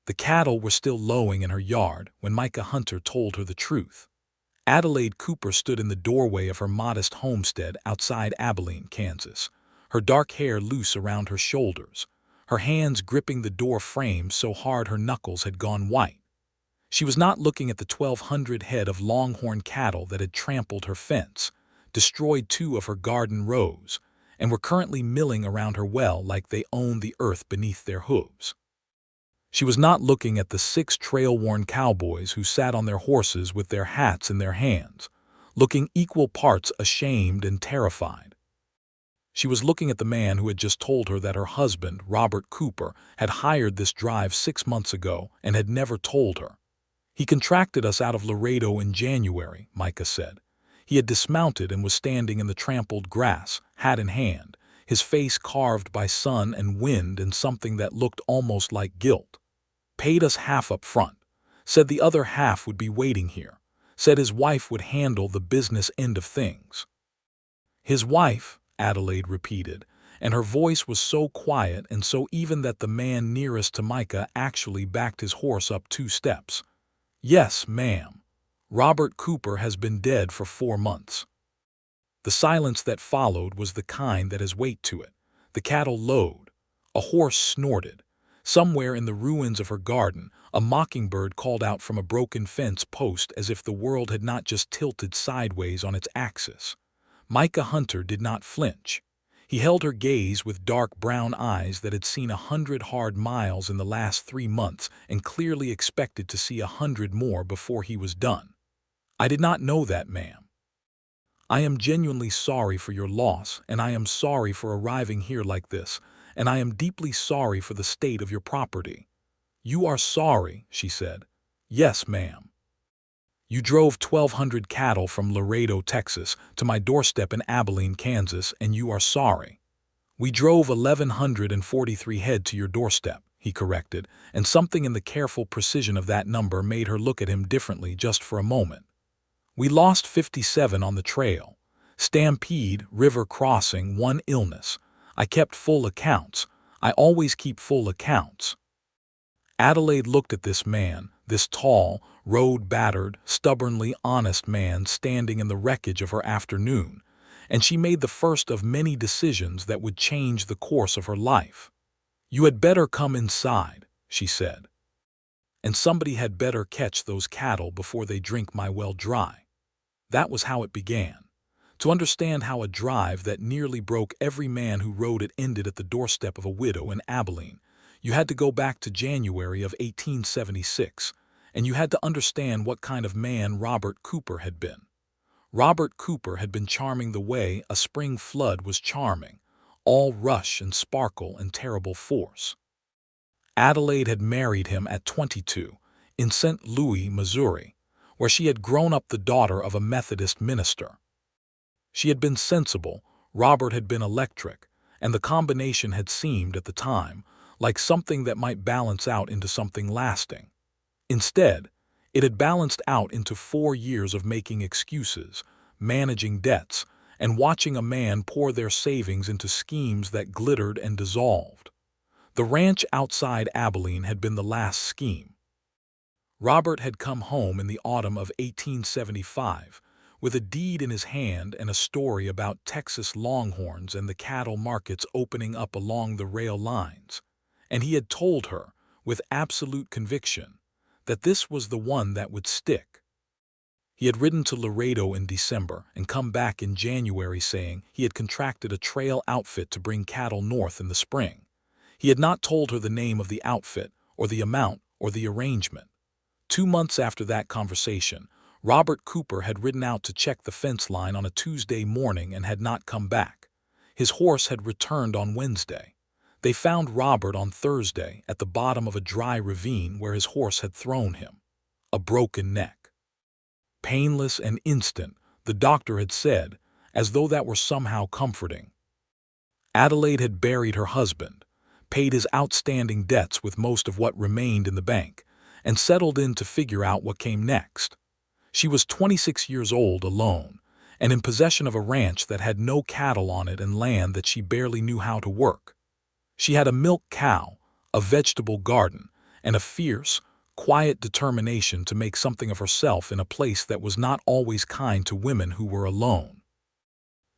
The cattle were still lowing in her yard when Micah Hunter told her the truth. Adelaide Cooper stood in the doorway of her modest homestead outside Abilene, Kansas, her dark hair loose around her shoulders, her hands gripping the door frame so hard her knuckles had gone white. She was not looking at the 1,200 head of longhorn cattle that had trampled her fence, destroyed 2 of her garden rows, and were currently milling around her well like they owned the earth beneath their hooves. She was not looking at the 6 trail-worn cowboys who sat on their horses with their hats in their hands, looking equal parts ashamed and terrified. She was looking at the man who had just told her that her husband, Robert Cooper, had hired this drive 6 months ago and had never told her. "He contracted us out of Laredo in January," Micah said. He had dismounted and was standing in the trampled grass, hat in hand, his face carved by sun and wind in something that looked almost like guilt. "Paid us half up front. Said the other half would be waiting here. Said his wife would handle the business end of things." "His wife," Adelaide repeated, and her voice was so quiet and so even that the man nearest to Micah actually backed his horse up 2 steps. "Yes, ma'am. Robert Cooper has been dead for 4 months." The silence that followed was the kind that has weight to it. The cattle lowed. A horse snorted. Somewhere in the ruins of her garden, a mockingbird called out from a broken fence post as if the world had not just tilted sideways on its axis. Micah Hunter did not flinch. He held her gaze with dark brown eyes that had seen 100 hard miles in the last 3 months and clearly expected to see 100 more before he was done. "I did not know that, ma'am. I am genuinely sorry for your loss, and I am sorry for arriving here like this, and I am deeply sorry for the state of your property." "You are sorry," she said. "Yes, ma'am. You drove 1,200 cattle from Laredo, Texas, to my doorstep in Abilene, Kansas, and you are sorry." "We drove 1,143 head to your doorstep," he corrected, and something in the careful precision of that number made her look at him differently just for a moment. "We lost 57 on the trail. Stampede, river crossing, 1 illness. I kept full accounts. I always keep full accounts." Adelaide looked at this man, this tall, road-battered, stubbornly honest man standing in the wreckage of her afternoon, and she made the first of many decisions that would change the course of her life. "You had better come inside," she said. "And somebody had better catch those cattle before they drink my well dry." That was how it began. To understand how a drive that nearly broke every man who rode it ended at the doorstep of a widow in Abilene, you had to go back to January of 1876, and you had to understand what kind of man Robert Cooper had been. Robert Cooper had been charming the way a spring flood was charming, all rush and sparkle and terrible force. Adelaide had married him at 22 in St. Louis, Missouri, where she had grown up the daughter of a Methodist minister. She had been sensible, Robert had been electric, and the combination had seemed, at the time, like something that might balance out into something lasting. Instead, it had balanced out into 4 years of making excuses, managing debts, and watching a man pour their savings into schemes that glittered and dissolved. The ranch outside Abilene had been the last scheme. Robert had come home in the autumn of 1875 with a deed in his hand and a story about Texas longhorns and the cattle markets opening up along the rail lines, and he had told her, with absolute conviction, that this was the one that would stick. He had ridden to Laredo in December and come back in January saying he had contracted a trail outfit to bring cattle north in the spring. He had not told her the name of the outfit, or the amount, or the arrangement. 2 months after that conversation, Robert Cooper had ridden out to check the fence line on a Tuesday morning and had not come back. His horse had returned on Wednesday. They found Robert on Thursday at the bottom of a dry ravine where his horse had thrown him. A broken neck. Painless and instant, the doctor had said, as though that were somehow comforting. Adelaide had buried her husband, paid his outstanding debts with most of what remained in the bank, and settled in to figure out what came next. She was 26 years old, alone, and in possession of a ranch that had no cattle on it and land that she barely knew how to work. She had a milk cow, a vegetable garden, and a fierce, quiet determination to make something of herself in a place that was not always kind to women who were alone.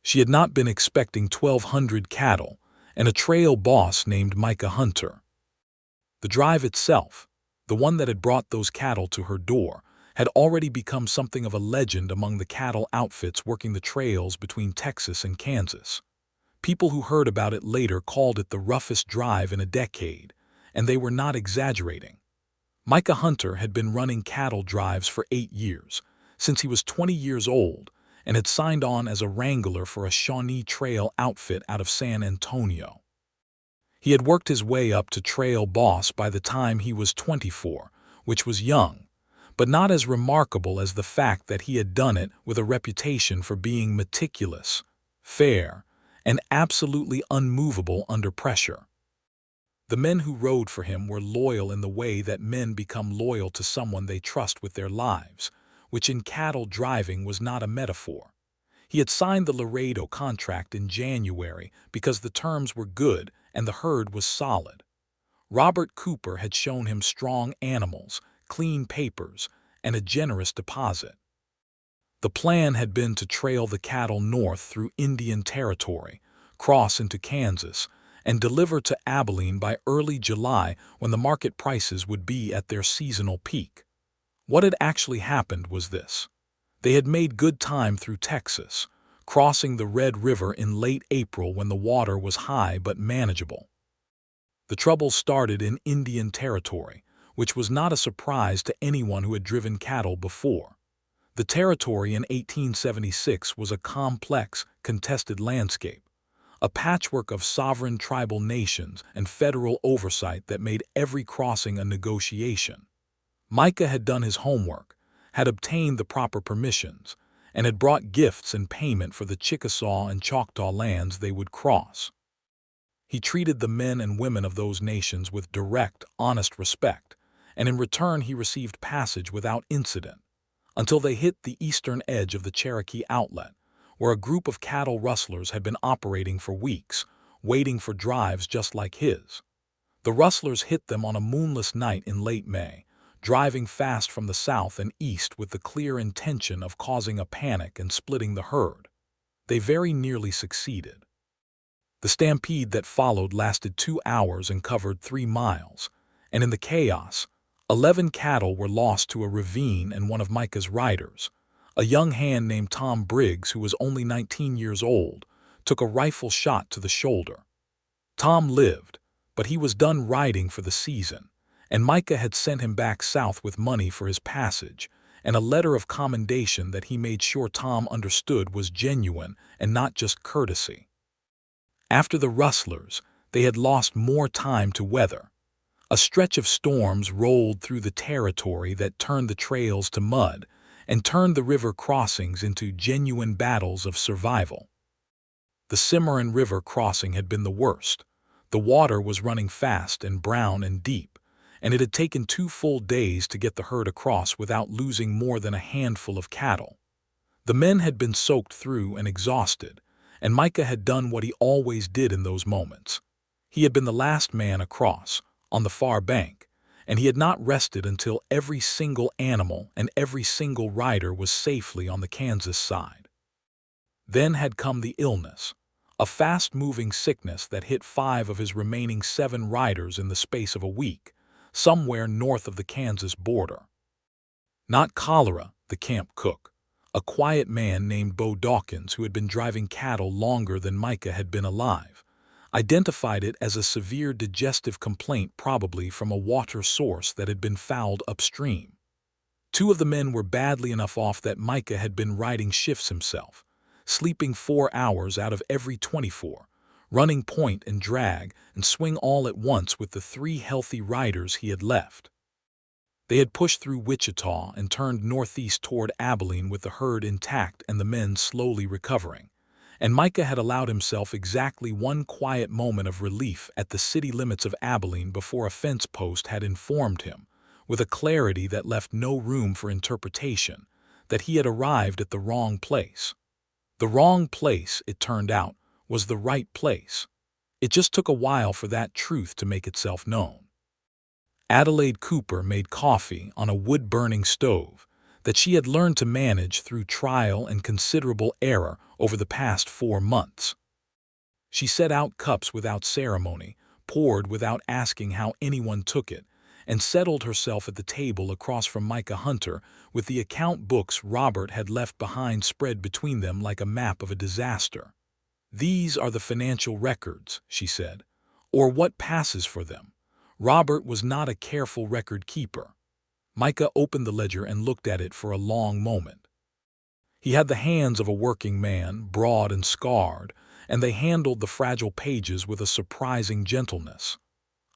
She had not been expecting 1,200 cattle and a trail boss named Micah Hunter. The drive itself, the one that had brought those cattle to her door, had already become something of a legend among the cattle outfits working the trails between Texas and Kansas. People who heard about it later called it the roughest drive in a decade, and they were not exaggerating. Micah Hunter had been running cattle drives for 8 years, since he was 20 years old, and had signed on as a wrangler for a Shawnee Trail outfit out of San Antonio. He had worked his way up to trail boss by the time he was 24, which was young, but not as remarkable as the fact that he had done it with a reputation for being meticulous, fair, and absolutely unmovable under pressure. The men who rode for him were loyal in the way that men become loyal to someone they trust with their lives, which in cattle driving was not a metaphor. He had signed the Laredo contract in January because the terms were good and the herd was solid. Robert Cooper had shown him strong animals, clean papers, and a generous deposit. The plan had been to trail the cattle north through Indian Territory, cross into Kansas, and deliver to Abilene by early July when the market prices would be at their seasonal peak. What had actually happened was this. They had made good time through Texas, crossing the Red River in late April when the water was high but manageable. The trouble started in Indian Territory, which was not a surprise to anyone who had driven cattle before. The territory in 1876 was a complex, contested landscape, a patchwork of sovereign tribal nations and federal oversight that made every crossing a negotiation. Micah had done his homework, had obtained the proper permissions, and had brought gifts in payment for the Chickasaw and Choctaw lands they would cross. He treated the men and women of those nations with direct, honest respect, and in return he received passage without incident, until they hit the eastern edge of the Cherokee Outlet, where a group of cattle rustlers had been operating for weeks, waiting for drives just like his. The rustlers hit them on a moonless night in late May, driving fast from the south and east with the clear intention of causing a panic and splitting the herd. They very nearly succeeded. The stampede that followed lasted 2 hours and covered 3 miles, and in the chaos, 11 cattle were lost to a ravine and one of Micah's riders, a young hand named Tom Briggs who was only 19 years old, took a rifle shot to the shoulder. Tom lived, but he was done riding for the season, and Micah had sent him back south with money for his passage and a letter of commendation that he made sure Tom understood was genuine and not just courtesy. After the rustlers, they had lost more time to weather. A stretch of storms rolled through the territory that turned the trails to mud and turned the river crossings into genuine battles of survival. The Cimarron River crossing had been the worst. The water was running fast and brown and deep, and it had taken 2 full days to get the herd across without losing more than a handful of cattle. The men had been soaked through and exhausted, and Micah had done what he always did in those moments. He had been the last man across, on the far bank, and he had not rested until every single animal and every single rider was safely on the Kansas side. Then had come the illness, a fast-moving sickness that hit 5 of his remaining 7 riders in the space of a week, somewhere north of the Kansas border. Not cholera, the camp cook, a quiet man named Bo Dawkins who had been driving cattle longer than Micah had been alive, identified it as a severe digestive complaint probably from a water source that had been fouled upstream. 2 of the men were badly enough off that Micah had been riding shifts himself, sleeping 4 hours out of every 24, running point and drag and swing all at once with the 3 healthy riders he had left. They had pushed through Wichita and turned northeast toward Abilene with the herd intact and the men slowly recovering, and Micah had allowed himself exactly 1 quiet moment of relief at the city limits of Abilene before a fence post had informed him, with a clarity that left no room for interpretation, that he had arrived at the wrong place. The wrong place, it turned out, was the right place. It just took a while for that truth to make itself known. Adelaide Cooper made coffee on a wood-burning stove that she had learned to manage through trial and considerable error over the past 4 months. She set out cups without ceremony, poured without asking how anyone took it, and settled herself at the table across from Micah Hunter with the account books Robert had left behind spread between them like a map of a disaster. "These are the financial records," she said, "or what passes for them. Robert was not a careful record keeper." Micah opened the ledger and looked at it for a long moment. He had the hands of a working man, broad and scarred, and they handled the fragile pages with a surprising gentleness.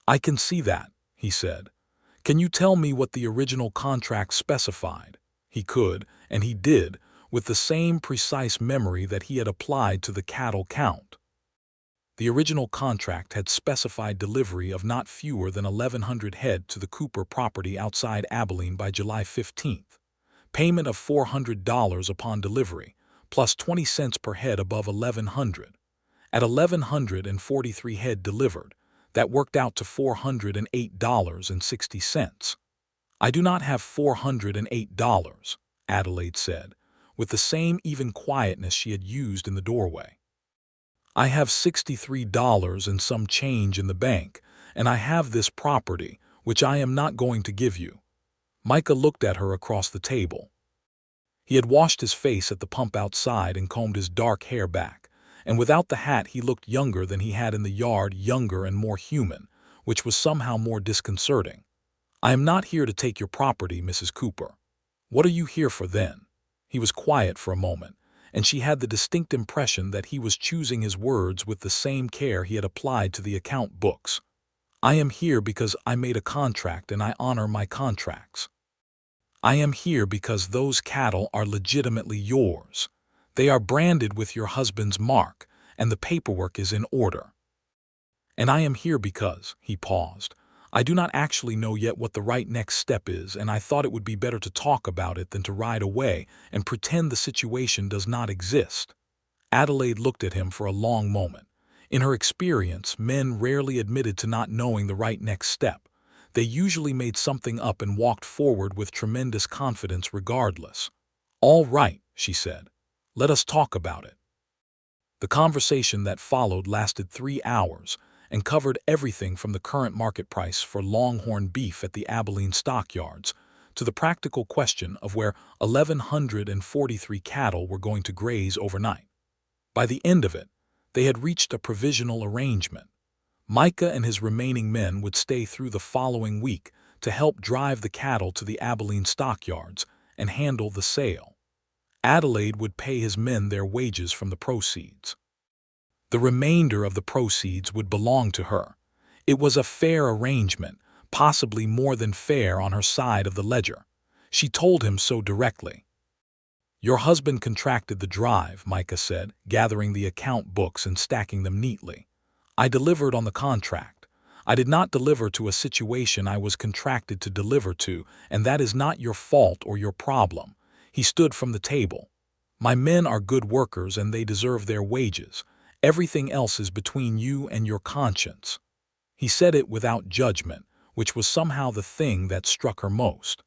"I can see that," he said. "Can you tell me what the original contract specified?" He could, and he did, with the same precise memory that he had applied to the cattle count. The original contract had specified delivery of not fewer than 1,100 head to the Cooper property outside Abilene by July 15th. Payment of $400 upon delivery, plus 20 cents per head above 1,100. At 1,143 head delivered, that worked out to $408.60. "I do not have $408, Adelaide said, with the same even quietness she had used in the doorway. "I have $63 and some change in the bank, and I have this property, which I am not going to give you." Micah looked at her across the table. He had washed his face at the pump outside and combed his dark hair back, and without the hat he looked younger than he had in the yard, younger and more human, which was somehow more disconcerting. "I am not here to take your property, Mrs. Cooper." "What are you here for then?" He was quiet for a moment, and she had the distinct impression that he was choosing his words with the same care he had applied to the account books. "I am here because I made a contract and I honor my contracts. I am here because those cattle are legitimately yours. They are branded with your husband's mark, and the paperwork is in order. And I am here because," he paused, "I do not actually know yet what the right next step is, and I thought it would be better to talk about it than to ride away and pretend the situation does not exist." Adelaide looked at him for a long moment. In her experience, men rarely admitted to not knowing the right next step. They usually made something up and walked forward with tremendous confidence regardless. "All right," she said. "Let us talk about it." The conversation that followed lasted 3 hours and covered everything from the current market price for longhorn beef at the Abilene stockyards to the practical question of where 1,143 cattle were going to graze overnight. By the end of it, they had reached a provisional arrangement. Micah and his remaining men would stay through the following week to help drive the cattle to the Abilene stockyards and handle the sale. Adelaide would pay his men their wages from the proceeds. The remainder of the proceeds would belong to her. It was a fair arrangement, possibly more than fair on her side of the ledger. She told him so directly. "Your husband contracted the drive," Micah said, gathering the account books and stacking them neatly. "I delivered on the contract. I did not deliver to a situation I was contracted to deliver to, and that is not your fault or your problem." He stood from the table. "My men are good workers and they deserve their wages. Everything else is between you and your conscience." He said it without judgment, which was somehow the thing that struck her most.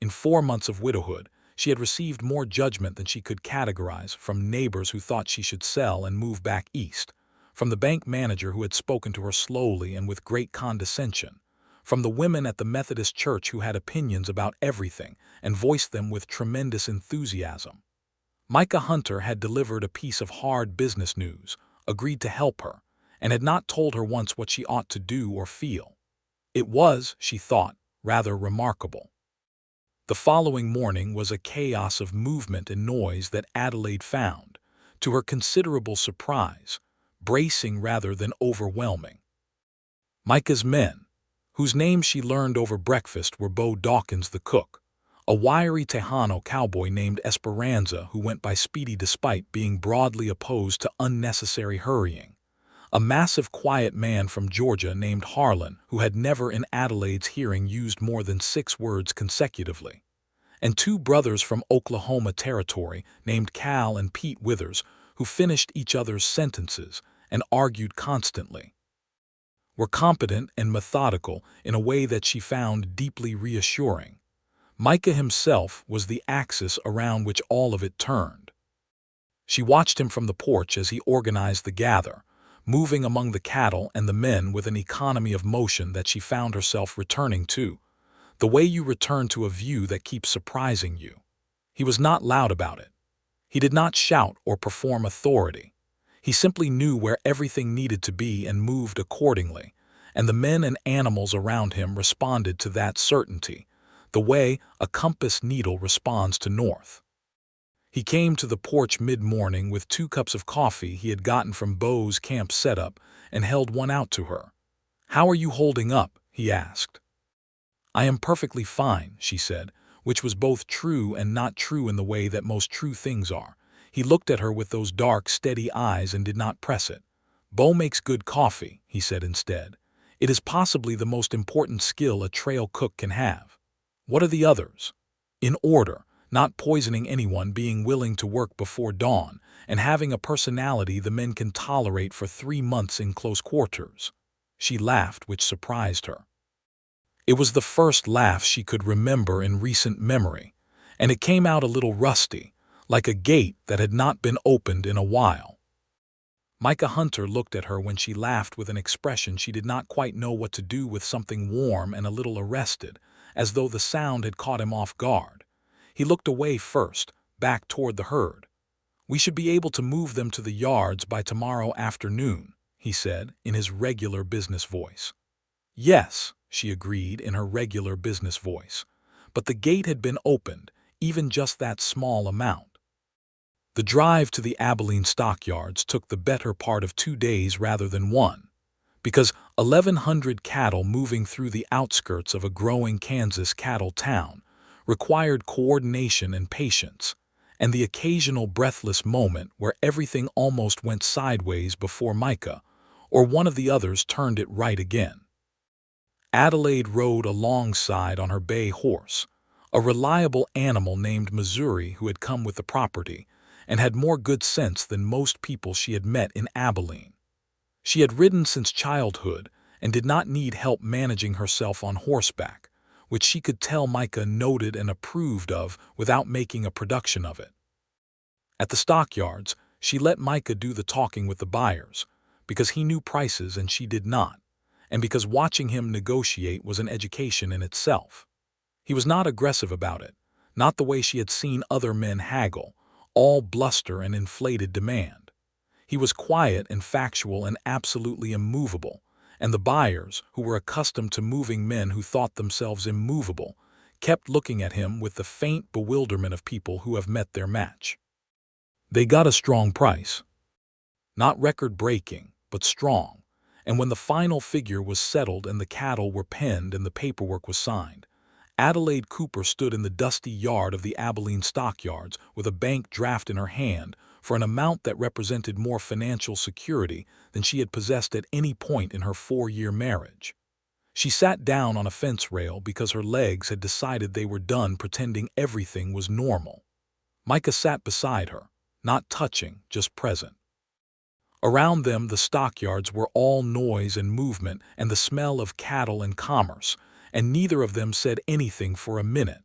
In 4 months of widowhood, she had received more judgment than she could categorize, from neighbors who thought she should sell and move back east, from the bank manager who had spoken to her slowly and with great condescension, from the women at the Methodist church who had opinions about everything and voiced them with tremendous enthusiasm. Micah Hunter had delivered a piece of hard business news, agreed to help her, and had not told her once what she ought to do or feel. It was, she thought, rather remarkable. The following morning was a chaos of movement and noise that Adelaide found, to her considerable surprise, bracing rather than overwhelming. Micah's men, whose names she learned over breakfast, were Bo Dawkins the cook, a wiry Tejano cowboy named Esperanza who went by Speedy despite being broadly opposed to unnecessary hurrying, a massive quiet man from Georgia named Harlan who had never in Adelaide's hearing used more than 6 words consecutively, and 2 brothers from Oklahoma Territory named Cal and Pete Withers who finished each other's sentences and argued constantly. were competent and methodical in a way that she found deeply reassuring. Micah himself was the axis around which all of it turned. She watched him from the porch as he organized the gather, moving among the cattle and the men with an economy of motion that she found herself returning to, the way you return to a view that keeps surprising you. He was not loud about it. He did not shout or perform authority. He simply knew where everything needed to be and moved accordingly, and the men and animals around him responded to that certainty, the way a compass needle responds to north. He came to the porch mid-morning with 2 cups of coffee he had gotten from Bo's camp setup and held one out to her. "How are you holding up?" he asked. "I am perfectly fine," she said, which was both true and not true in the way that most true things are. He looked at her with those dark, steady eyes and did not press it. "Bo makes good coffee," he said instead. "It is possibly the most important skill a trail cook can have." "What are the others?" "In order. Not poisoning anyone, being willing to work before dawn, and having a personality the men can tolerate for 3 months in close quarters." She laughed, which surprised her. It was the first laugh she could remember in recent memory, and it came out a little rusty, like a gate that had not been opened in a while. Micah Hunter looked at her when she laughed with an expression she did not quite know what to do with, something warm and a little arrested, as though the sound had caught him off guard. He looked away first, back toward the herd. "We should be able to move them to the yards by tomorrow afternoon," he said in his regular business voice. "Yes," she agreed in her regular business voice, but the gate had been opened, even just that small amount. The drive to the Abilene stockyards took the better part of 2 days rather than 1, because 1,100 cattle moving through the outskirts of a growing Kansas cattle town required coordination and patience, and the occasional breathless moment where everything almost went sideways before Micah, or one of the others turned it right again. Adelaide rode alongside on her bay horse, a reliable animal named Missouri who had come with the property, and had more good sense than most people she had met in Abilene. She had ridden since childhood and did not need help managing herself on horseback, which she could tell Micah noted and approved of without making a production of it. At the stockyards, she let Micah do the talking with the buyers, because he knew prices and she did not, and because watching him negotiate was an education in itself. He was not aggressive about it, not the way she had seen other men haggle, all bluster and inflated demand. He was quiet and factual and absolutely immovable, and the buyers, who were accustomed to moving men who thought themselves immovable, kept looking at him with the faint bewilderment of people who have met their match. They got a strong price. Not record-breaking, but strong, and when the final figure was settled and the cattle were penned and the paperwork was signed, Adelaide Cooper stood in the dusty yard of the Abilene stockyards with a bank draft in her hand for an amount that represented more financial security than she had possessed at any point in her 4-year marriage. She sat down on a fence rail because her legs had decided they were done pretending everything was normal. Micah sat beside her, not touching, just present. Around them the stockyards were all noise and movement and the smell of cattle and commerce, and neither of them said anything for a minute.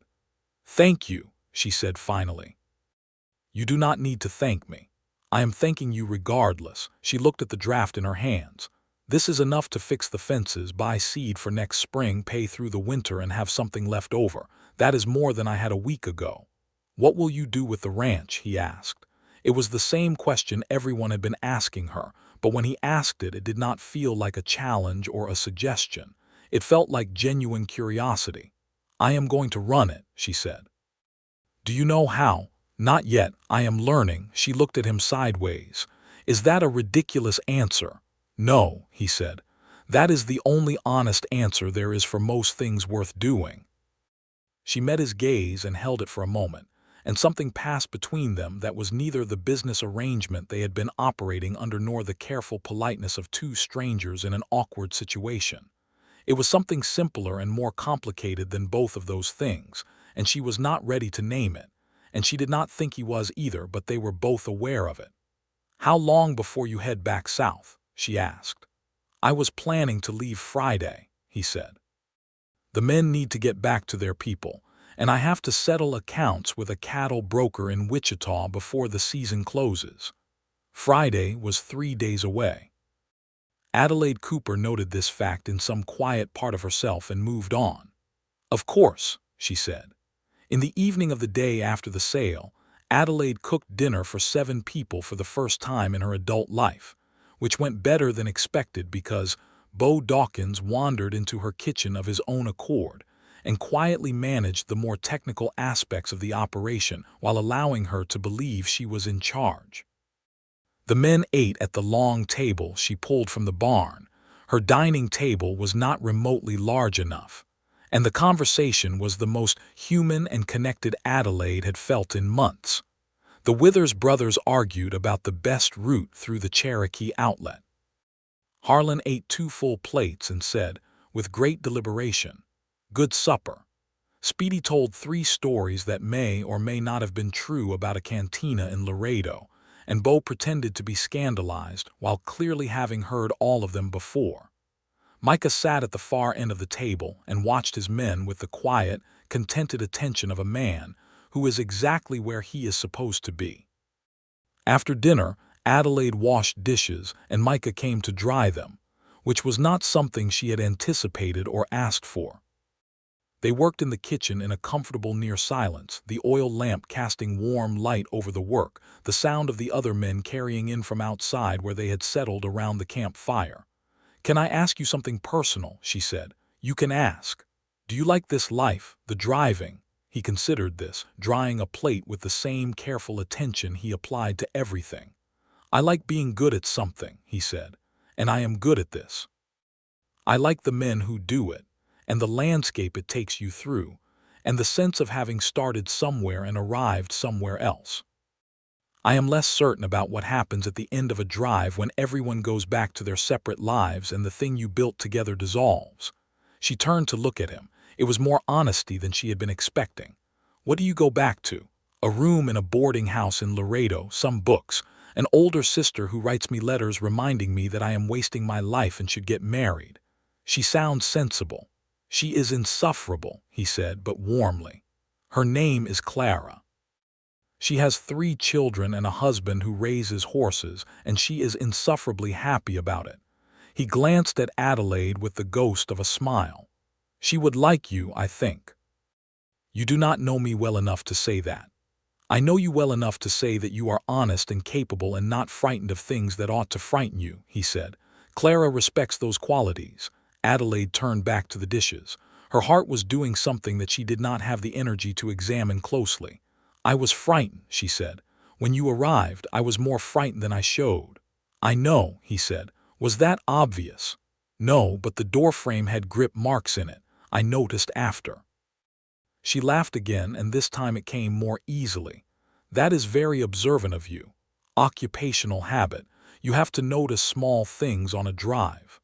"Thank you," she said finally. "You do not need to thank me. I am thanking you regardless." She looked at the draft in her hands. "This is enough to fix the fences, buy seed for next spring, pay through the winter, and have something left over. That is more than I had a week ago." "What will you do with the ranch?" he asked. It was the same question everyone had been asking her, but when he asked it, it did not feel like a challenge or a suggestion. It felt like genuine curiosity. "I am going to run it," she said. "Do you know how?" "Not yet. I am learning." She looked at him sideways. "Is that a ridiculous answer?" "No," he said. "That is the only honest answer there is for most things worth doing." She met his gaze and held it for a moment, and something passed between them that was neither the business arrangement they had been operating under nor the careful politeness of 2 strangers in an awkward situation. It was something simpler and more complicated than both of those things, and she was not ready to name it, and she did not think he was either, but they were both aware of it. "How long before you head back south?" she asked. "I was planning to leave Friday," he said. "The men need to get back to their people, and I have to settle accounts with a cattle broker in Wichita before the season closes." Friday was 3 days away. Adelaide Cooper noted this fact in some quiet part of herself and moved on. "Of course," she said. In the evening of the day after the sale, Adelaide cooked dinner for 7 people for the first time in her adult life, which went better than expected because Bo Dawkins wandered into her kitchen of his own accord and quietly managed the more technical aspects of the operation while allowing her to believe she was in charge. The men ate at the long table she pulled from the barn. Her dining table was not remotely large enough, and the conversation was the most human and connected Adelaide had felt in months. The Withers brothers argued about the best route through the Cherokee Outlet. Harlan ate 2 full plates and said, with great deliberation, "Good supper." Speedy told 3 stories that may or may not have been true about a cantina in Laredo, and Bo pretended to be scandalized while clearly having heard all of them before. Micah sat at the far end of the table and watched his men with the quiet, contented attention of a man who is exactly where he is supposed to be. After dinner, Adelaide washed dishes and Micah came to dry them, which was not something she had anticipated or asked for. They worked in the kitchen in a comfortable near silence, the oil lamp casting warm light over the work, the sound of the other men carrying in from outside where they had settled around the campfire. "Can I ask you something personal?" she said. "You can ask. Do you like this life, the driving?" He considered this, drying a plate with the same careful attention he applied to everything. "I like being good at something," he said, "and I am good at this. I like the men who do it, and the landscape it takes you through, and the sense of having started somewhere and arrived somewhere else. I am less certain about what happens at the end of a drive when everyone goes back to their separate lives and the thing you built together dissolves." She turned to look at him. It was more honesty than she had been expecting. "What do you go back to?" "A room in a boarding house in Laredo, some books, an older sister who writes me letters reminding me that I am wasting my life and should get married. She sounds sensible." "She is insufferable," he said, but warmly. "Her name is Clara. She has 3 children and a husband who raises horses, and she is insufferably happy about it." He glanced at Adelaide with the ghost of a smile. "She would like you, I think." "You do not know me well enough to say that. I know you well enough to say that you are honest and capable and not frightened of things that ought to frighten you," he said. "Clara respects those qualities." Adelaide turned back to the dishes. Her heart was doing something that she did not have the energy to examine closely. "I was frightened," she said. "When you arrived, I was more frightened than I showed." "I know," he said. "Was that obvious?" "No, but the doorframe had grip marks in it. I noticed after." She laughed again, and this time it came more easily. "That is very observant of you. Occupational habit. You have to notice small things on a drive.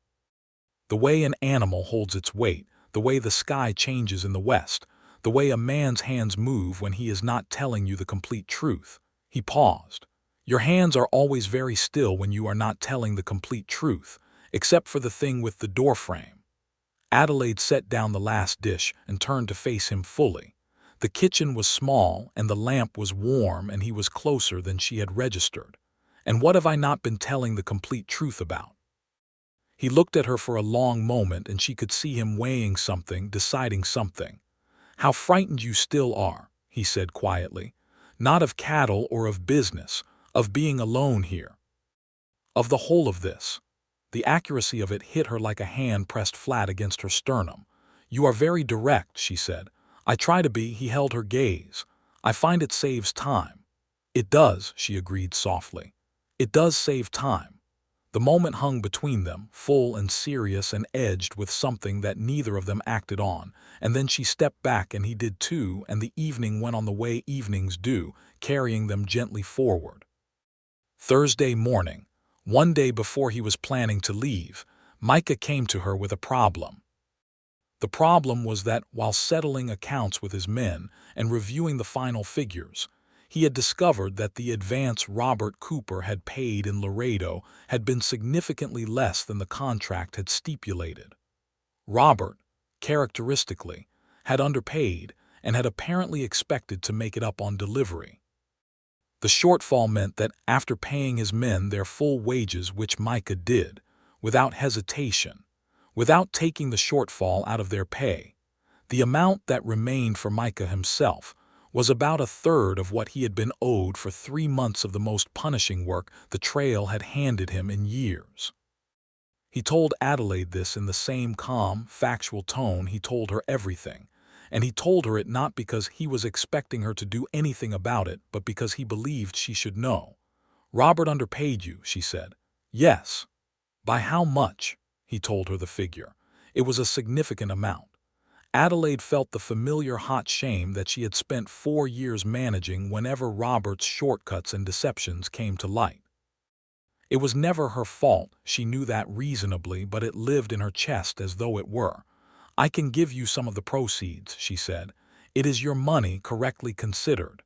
The way an animal holds its weight, the way the sky changes in the west, the way a man's hands move when he is not telling you the complete truth." He paused. "Your hands are always very still when you are not telling the complete truth, except for the thing with the doorframe." Adelaide set down the last dish and turned to face him fully. The kitchen was small and the lamp was warm and he was closer than she had registered. "And what have I not been telling the complete truth about?" He looked at her for a long moment and she could see him weighing something, deciding something. "How frightened you still are," he said quietly. "Not of cattle or of business, of being alone here. Of the whole of this." The accuracy of it hit her like a hand pressed flat against her sternum. "You are very direct," she said. "I try to be." He held her gaze. "I find it saves time." "It does," she agreed softly. "It does save time." The moment hung between them, full and serious and edged with something that neither of them acted on, and then she stepped back and he did too, and the evening went on the way evenings do, carrying them gently forward. Thursday morning, one day before he was planning to leave, Micah came to her with a problem. The problem was that, while settling accounts with his men and reviewing the final figures, He had discovered that the advance Robert Cooper had paid in Laredo had been significantly less than the contract had stipulated. Robert, characteristically, had underpaid and had apparently expected to make it up on delivery. The shortfall meant that after paying his men their full wages, which Micah did, without hesitation, without taking the shortfall out of their pay, the amount that remained for Micah himself was about a third of what he had been owed for 3 months of the most punishing work the trail had handed him in years. He told Adelaide this in the same calm, factual tone he told her everything, and he told her it not because he was expecting her to do anything about it, but because he believed she should know. "Robert underpaid you," she said. "Yes." "By how much?" He told her the figure. It was a significant amount. Adelaide felt the familiar hot shame that she had spent 4 years managing whenever Robert's shortcuts and deceptions came to light. It was never her fault, she knew that reasonably, but it lived in her chest as though it were. "I can give you some of the proceeds," she said. "It is your money correctly considered."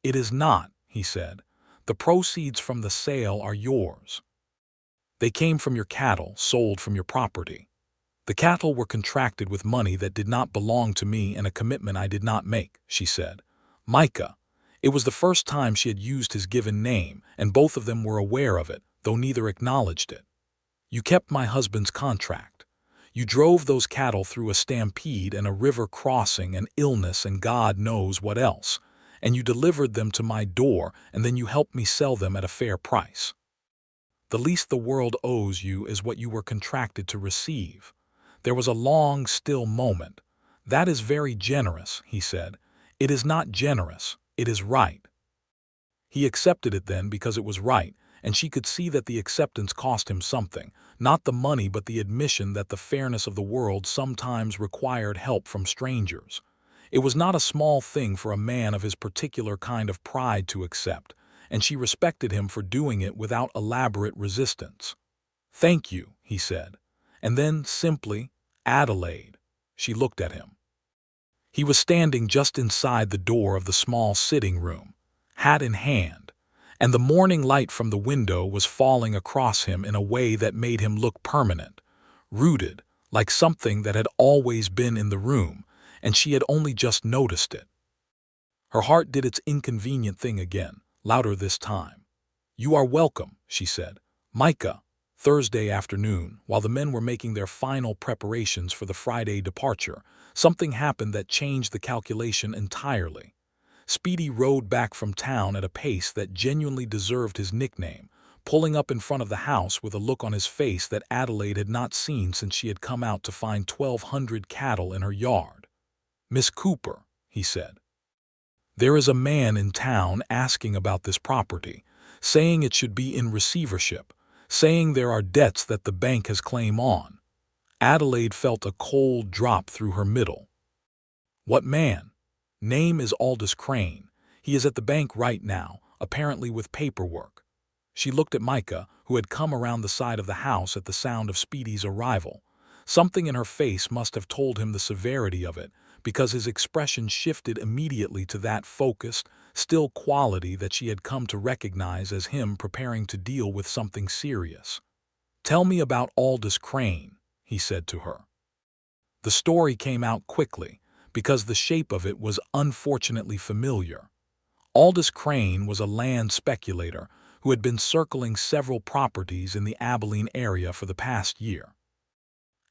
"It is not," he said. "The proceeds from the sale are yours. They came from your cattle, sold from your property." "The cattle were contracted with money that did not belong to me and a commitment I did not make," she said. "Micah." It was the first time she had used his given name, and both of them were aware of it, though neither acknowledged it. "You kept my husband's contract. You drove those cattle through a stampede and a river crossing and illness and God knows what else, and you delivered them to my door, and then you helped me sell them at a fair price. The least the world owes you is what you were contracted to receive." There was a long, still moment. "That is very generous," he said. "It is not generous, it is right." He accepted it then because it was right, and she could see that the acceptance cost him something, not the money but the admission that the fairness of the world sometimes required help from strangers. It was not a small thing for a man of his particular kind of pride to accept, and she respected him for doing it without elaborate resistance. "Thank you," he said. And then, simply, "Adelaide." She looked at him. He was standing just inside the door of the small sitting room, hat in hand, and the morning light from the window was falling across him in a way that made him look permanent, rooted, like something that had always been in the room, and she had only just noticed it. Her heart did its inconvenient thing again, louder this time. "You are welcome," she said. "Micah." Thursday afternoon, while the men were making their final preparations for the Friday departure, something happened that changed the calculation entirely. Speedy rode back from town at a pace that genuinely deserved his nickname, pulling up in front of the house with a look on his face that Adelaide had not seen since she had come out to find 1,200 cattle in her yard. "Miss Cooper," he said, "there is a man in town asking about this property, saying it should be in receivership, saying there are debts that the bank has claim on." Adelaide felt a cold drop through her middle. "What man?" "Name is Aldous Crane. He is at the bank right now, apparently with paperwork." She looked at Micah, who had come around the side of the house at the sound of Speedy's arrival. Something in her face must have told him the severity of it, because his expression shifted immediately to that focused, still quality that she had come to recognize as him preparing to deal with something serious. "Tell me about Aldous Crane," he said to her. The story came out quickly, because the shape of it was unfortunately familiar. Aldous Crane was a land speculator who had been circling several properties in the Abilene area for the past year.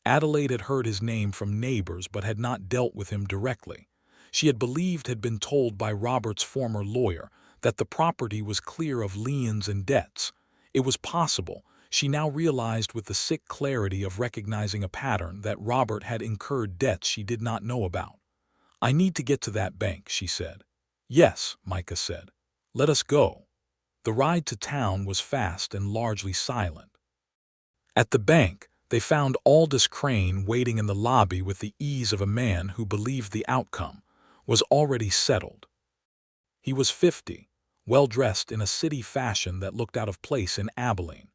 Adelaide had heard his name from neighbors but had not dealt with him directly. She had believed, had been told by Robert's former lawyer, that the property was clear of liens and debts. It was possible, she now realized with the sick clarity of recognizing a pattern, that Robert had incurred debts she did not know about. "I need to get to that bank," she said. "Yes," Micah said. "Let us go." The ride to town was fast and largely silent. At the bank, they found Aldous Crane waiting in the lobby with the ease of a man who believed the outcome was already settled. He was 50, well-dressed in a city fashion that looked out of place in Abilene,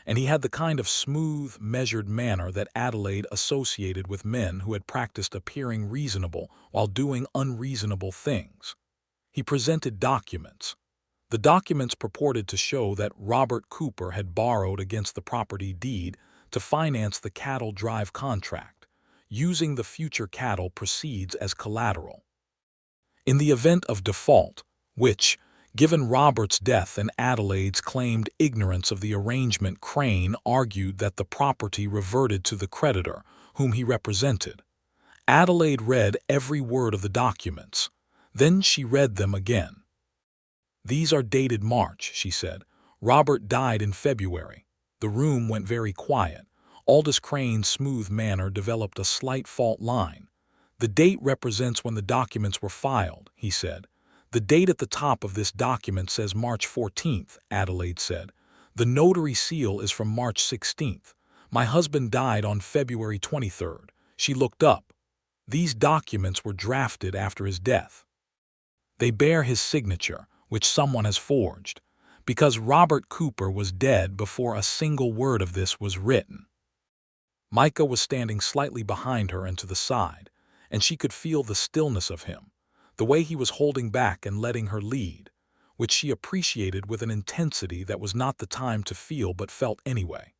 and he had the kind of smooth, measured manner that Adelaide associated with men who had practiced appearing reasonable while doing unreasonable things. He presented documents. The documents purported to show that Robert Cooper had borrowed against the property deed to finance the cattle drive contract, using the future cattle proceeds as collateral. In the event of default, which, given Robert's death and Adelaide's claimed ignorance of the arrangement, Crane argued that the property reverted to the creditor, whom he represented. Adelaide read every word of the documents. Then she read them again. "These are dated March," she said. "Robert died in February." The room went very quiet. Aldous Crane's smooth manner developed a slight fault line. "The date represents when the documents were filed," he said. "The date at the top of this document says March 14th, Adelaide said. "The notary seal is from March 16th. My husband died on February 23rd. She looked up. "These documents were drafted after his death. They bear his signature, which someone has forged, because Robert Cooper was dead before a single word of this was written." Micah was standing slightly behind her and to the side, and she could feel the stillness of him, the way he was holding back and letting her lead, which she appreciated with an intensity that was not the time to feel but felt anyway.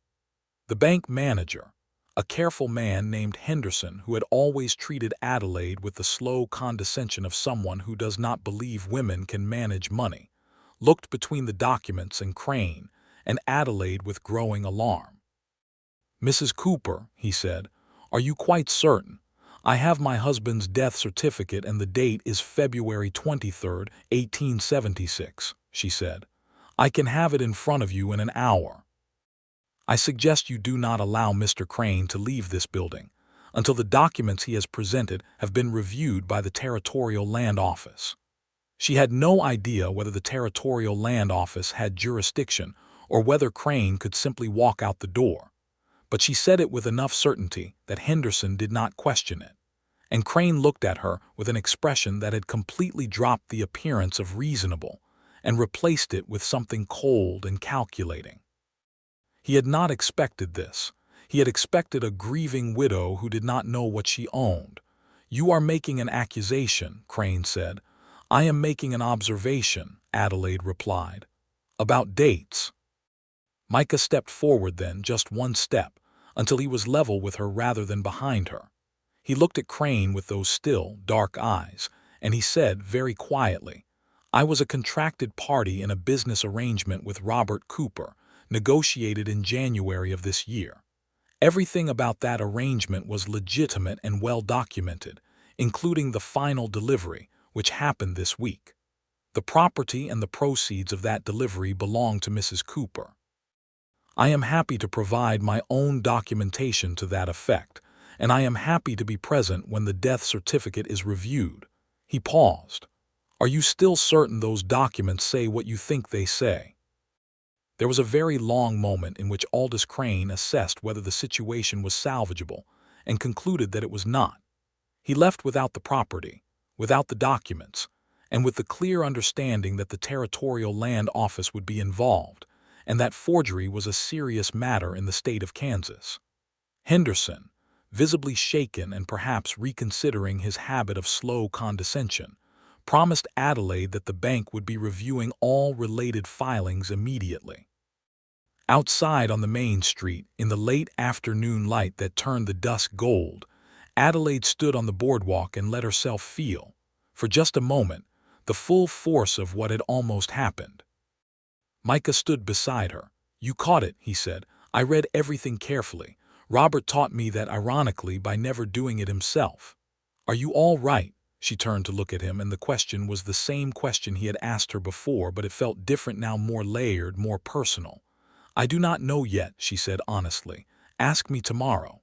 The bank manager, a careful man named Henderson who had always treated Adelaide with the slow condescension of someone who does not believe women can manage money, looked between the documents and Crane and Adelaide with growing alarm. "Mrs. Cooper," he said, "are you quite certain? I have my husband's death certificate and the date is February 23rd, 1876, she said. "I can have it in front of you in an hour." "I suggest you do not allow Mr. Crane to leave this building until the documents he has presented have been reviewed by the Territorial Land Office." She had no idea whether the Territorial Land Office had jurisdiction or whether Crane could simply walk out the door, but she said it with enough certainty that Henderson did not question it, and Crane looked at her with an expression that had completely dropped the appearance of reasonable and replaced it with something cold and calculating. He had not expected this. He had expected a grieving widow who did not know what she owned. "You are making an accusation," Crane said. "I am making an observation," Adelaide replied. "About dates." Micah stepped forward then, just one step, until he was level with her rather than behind her. He looked at Crane with those still, dark eyes, and he said very quietly, "I was a contracted party in a business arrangement with Robert Cooper, negotiated in January of this year. Everything about that arrangement was legitimate and well documented, including the final delivery, which happened this week. The property and the proceeds of that delivery belong to Mrs. Cooper. I am happy to provide my own documentation to that effect, and I am happy to be present when the death certificate is reviewed." He paused. "Are you still certain those documents say what you think they say?" There was a very long moment in which Aldous Crane assessed whether the situation was salvageable and concluded that it was not. He left without the property, without the documents, and with the clear understanding that the Territorial Land Office would be involved, and that forgery was a serious matter in the state of Kansas. Henderson, visibly shaken and perhaps reconsidering his habit of slow condescension, promised Adelaide that the bank would be reviewing all related filings immediately. Outside on the main street, in the late afternoon light that turned the dusk gold, Adelaide stood on the boardwalk and let herself feel, for just a moment, the full force of what had almost happened. Micah stood beside her. "You caught it," he said. "I read everything carefully. Robert taught me that ironically by never doing it himself. Are you all right?" She turned to look at him, and the question was the same question he had asked her before, but it felt different now, more layered, more personal. "I do not know yet," she said honestly. "Ask me tomorrow."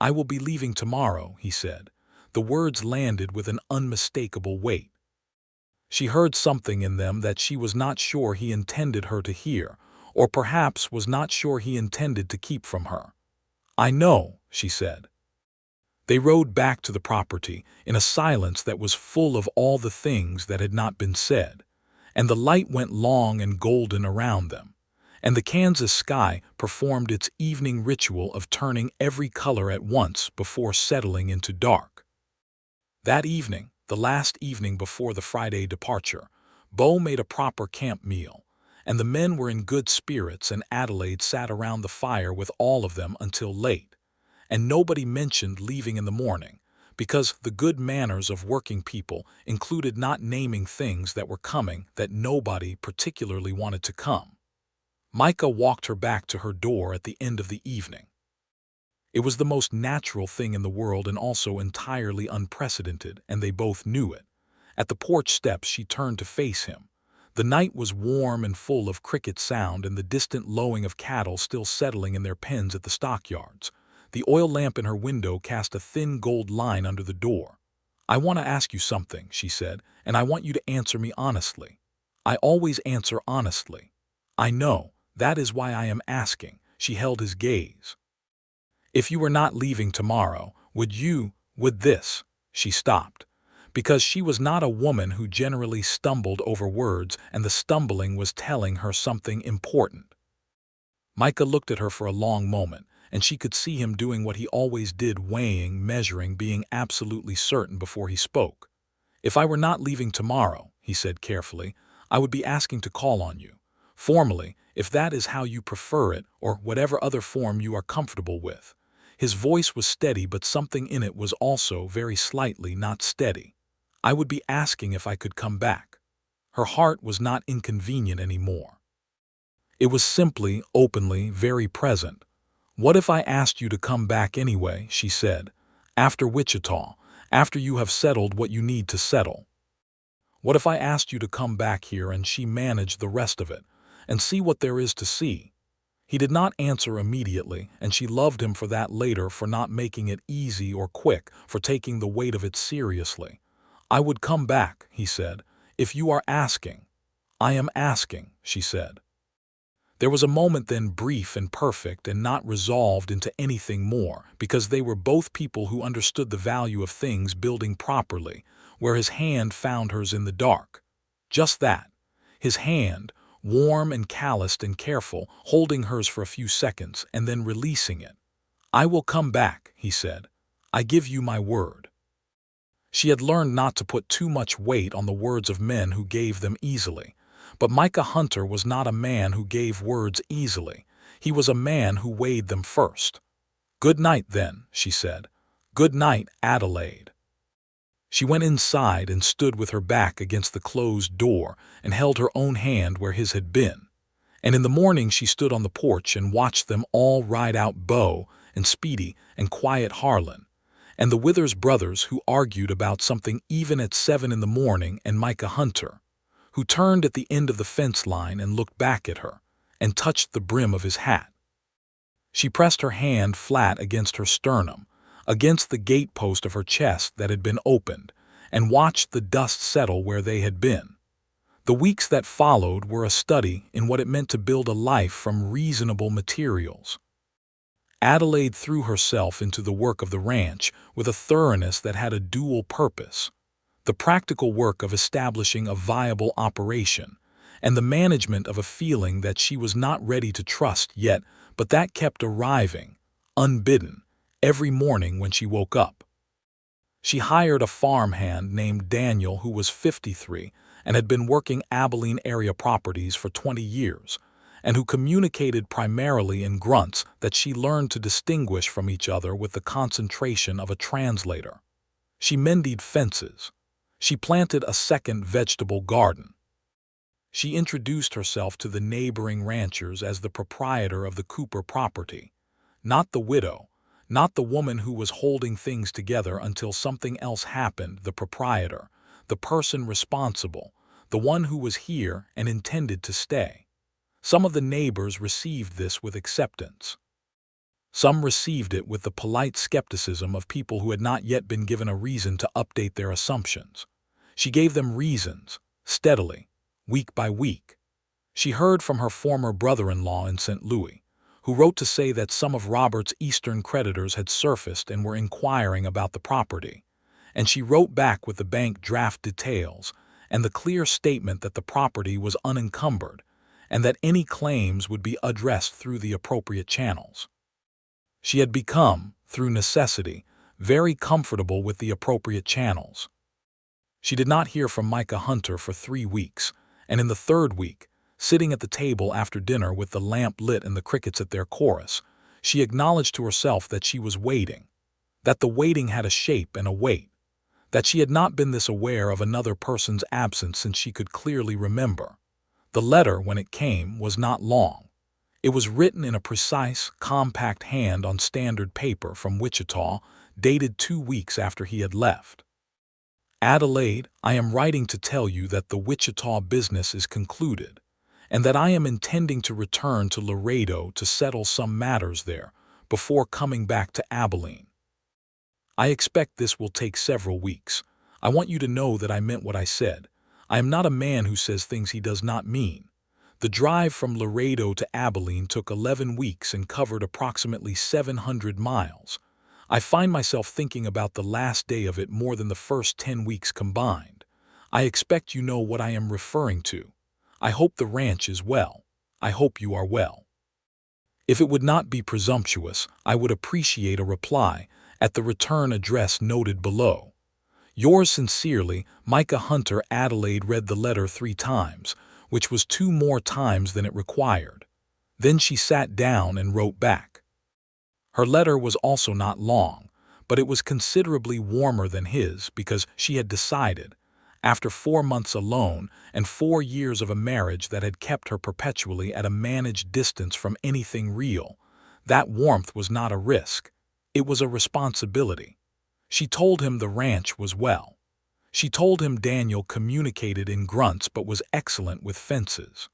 "I will be leaving tomorrow," he said. The words landed with an unmistakable weight. She heard something in them that she was not sure he intended her to hear, or perhaps was not sure he intended to keep from her. "I know," she said. They rode back to the property in a silence that was full of all the things that had not been said, and the light went long and golden around them, and the Kansas sky performed its evening ritual of turning every color at once before settling into dark. That evening, The last evening before the Friday departure, Bo made a proper camp meal, and the men were in good spirits, and Adelaide sat around the fire with all of them until late. And nobody mentioned leaving in the morning, because the good manners of working people included not naming things that were coming that nobody particularly wanted to come. Micah walked her back to her door at the end of the evening. It was the most natural thing in the world and also entirely unprecedented, and they both knew it. At the porch steps she turned to face him. The night was warm and full of cricket sound and the distant lowing of cattle still settling in their pens at the stockyards. The oil lamp in her window cast a thin gold line under the door. "I want to ask you something," she said, "and I want you to answer me honestly." "I always answer honestly." "I know. That is why I am asking." She held his gaze. "If you were not leaving tomorrow, would this?" She stopped, because she was not a woman who generally stumbled over words, and the stumbling was telling her something important. Micah looked at her for a long moment, and she could see him doing what he always did, weighing, measuring, being absolutely certain before he spoke. "If I were not leaving tomorrow," he said carefully, "I would be asking to call on you. Formally, if that is how you prefer it, or whatever other form you are comfortable with." His voice was steady, but something in it was also very slightly not steady. "I would be asking if I could come back." Her heart was not inconvenient anymore. It was simply, openly, very present. "What if I asked you to come back anyway," she said, "after Wichita, after you have settled what you need to settle? What if I asked you to come back here and she managed the rest of it, and see what there is to see?" He did not answer immediately, and she loved him for that later, for not making it easy or quick, for taking the weight of it seriously. "I would come back," he said, "if you are asking." "I am asking," she said. There was a moment then, brief and perfect and not resolved into anything more, because they were both people who understood the value of things building properly, where his hand found hers in the dark. Just that. His hand, warm and calloused and careful, holding hers for a few seconds and then releasing it. "I will come back," he said. "I give you my word." She had learned not to put too much weight on the words of men who gave them easily. But Micah Hunter was not a man who gave words easily. He was a man who weighed them first. "Good night, then," she said. "Good night, Adelaide." She went inside and stood with her back against the closed door and held her own hand where his had been. And in the morning she stood on the porch and watched them all ride out, Bo and Speedy and Quiet Harlan, and the Withers brothers, who argued about something even at 7 in the morning, and Micah Hunter, who turned at the end of the fence line and looked back at her, and touched the brim of his hat. She pressed her hand flat against her sternum, against the gatepost of her chest that had been opened, and watched the dust settle where they had been. The weeks that followed were a study in what it meant to build a life from reasonable materials. Adelaide threw herself into the work of the ranch with a thoroughness that had a dual purpose: the practical work of establishing a viable operation, and the management of a feeling that she was not ready to trust yet, but that kept arriving, unbidden, every morning when she woke up. She hired a farmhand named Daniel, who was 53 and had been working Abilene area properties for 20 years, and who communicated primarily in grunts that she learned to distinguish from each other with the concentration of a translator. She mended fences. She planted a second vegetable garden. She introduced herself to the neighboring ranchers as the proprietor of the Cooper property, not the widow, not the woman who was holding things together until something else happened, the proprietor, the person responsible, the one who was here and intended to stay. Some of the neighbors received this with acceptance. Some received it with the polite skepticism of people who had not yet been given a reason to update their assumptions. She gave them reasons, steadily, week by week. She heard from her former brother-in-law in St. Louis, who wrote to say that some of Robert's Eastern creditors had surfaced and were inquiring about the property, and she wrote back with the bank draft details and the clear statement that the property was unencumbered and that any claims would be addressed through the appropriate channels. She had become, through necessity, very comfortable with the appropriate channels. She did not hear from Micah Hunter for 3 weeks, and in the third week, sitting at the table after dinner with the lamp lit and the crickets at their chorus, she acknowledged to herself that she was waiting, that the waiting had a shape and a weight, that she had not been this aware of another person's absence since she could clearly remember. The letter, when it came, was not long. It was written in a precise, compact hand on standard paper from Wichita, dated 2 weeks after he had left. Adelaide, I am writing to tell you that the Wichita business is concluded, and that I am intending to return to Laredo to settle some matters there before coming back to Abilene. I expect this will take several weeks. I want you to know that I meant what I said. I am not a man who says things he does not mean. The drive from Laredo to Abilene took 11 weeks and covered approximately 700 miles. I find myself thinking about the last day of it more than the first 10 weeks combined. I expect you know what I am referring to. I hope the ranch is well. I hope you are well. If it would not be presumptuous, I would appreciate a reply at the return address noted below. Yours sincerely, Micah Hunter. Adelaide read the letter 3 times, which was 2 more times than it required. Then she sat down and wrote back. Her letter was also not long, but it was considerably warmer than his because she had decided, after 4 months alone and 4 years of a marriage that had kept her perpetually at a managed distance from anything real, that warmth was not a risk. It was a responsibility. She told him the ranch was well. She told him Daniel communicated in grunts but was excellent with fences.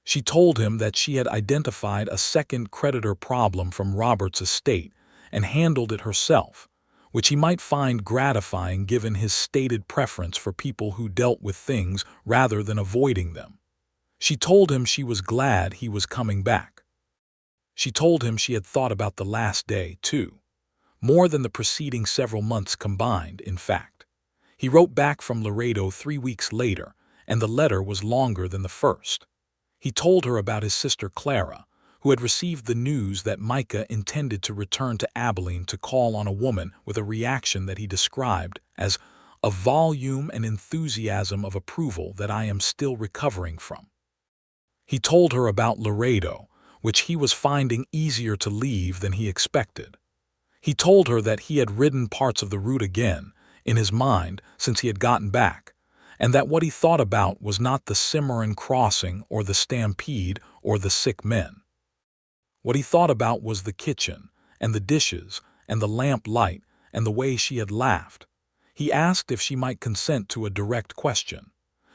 She told him that she had identified a second creditor problem from Robert's estate and handled it herself, which he might find gratifying given his stated preference for people who dealt with things rather than avoiding them. She told him she was glad he was coming back. She told him she had thought about the last day, too. More than the preceding several months combined, in fact. He wrote back from Laredo 3 weeks later, and the letter was longer than the first. He told her about his sister Clara, who had received the news that Micah intended to return to Abilene to call on a woman with a reaction that he described as a volume and enthusiasm of approval that I am still recovering from. He told her about Laredo, which he was finding easier to leave than he expected. He told her that he had ridden parts of the route again, in his mind, since he had gotten back, and that what he thought about was not the Cimarron crossing or the stampede or the sick men. What he thought about was the kitchen, and the dishes, and the lamp light, and the way she had laughed. He asked if she might consent to a direct question.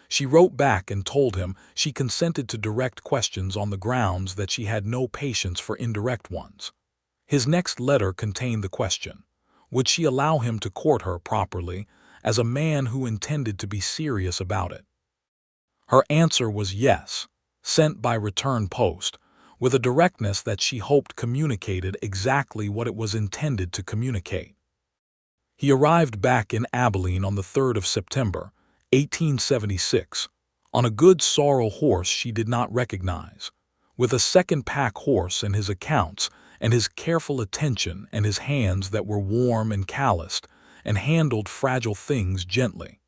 She wrote back and told him she consented to direct questions on the grounds that she had no patience for indirect ones. His next letter contained the question, would she allow him to court her properly, as a man who intended to be serious about it? Her answer was yes, sent by return post, with a directness that she hoped communicated exactly what it was intended to communicate. He arrived back in Abilene on the 3rd of September, 1876, on a good sorrel horse she did not recognize, with a second pack horse and his accounts and his careful attention and his hands that were warm and calloused and handled fragile things gently.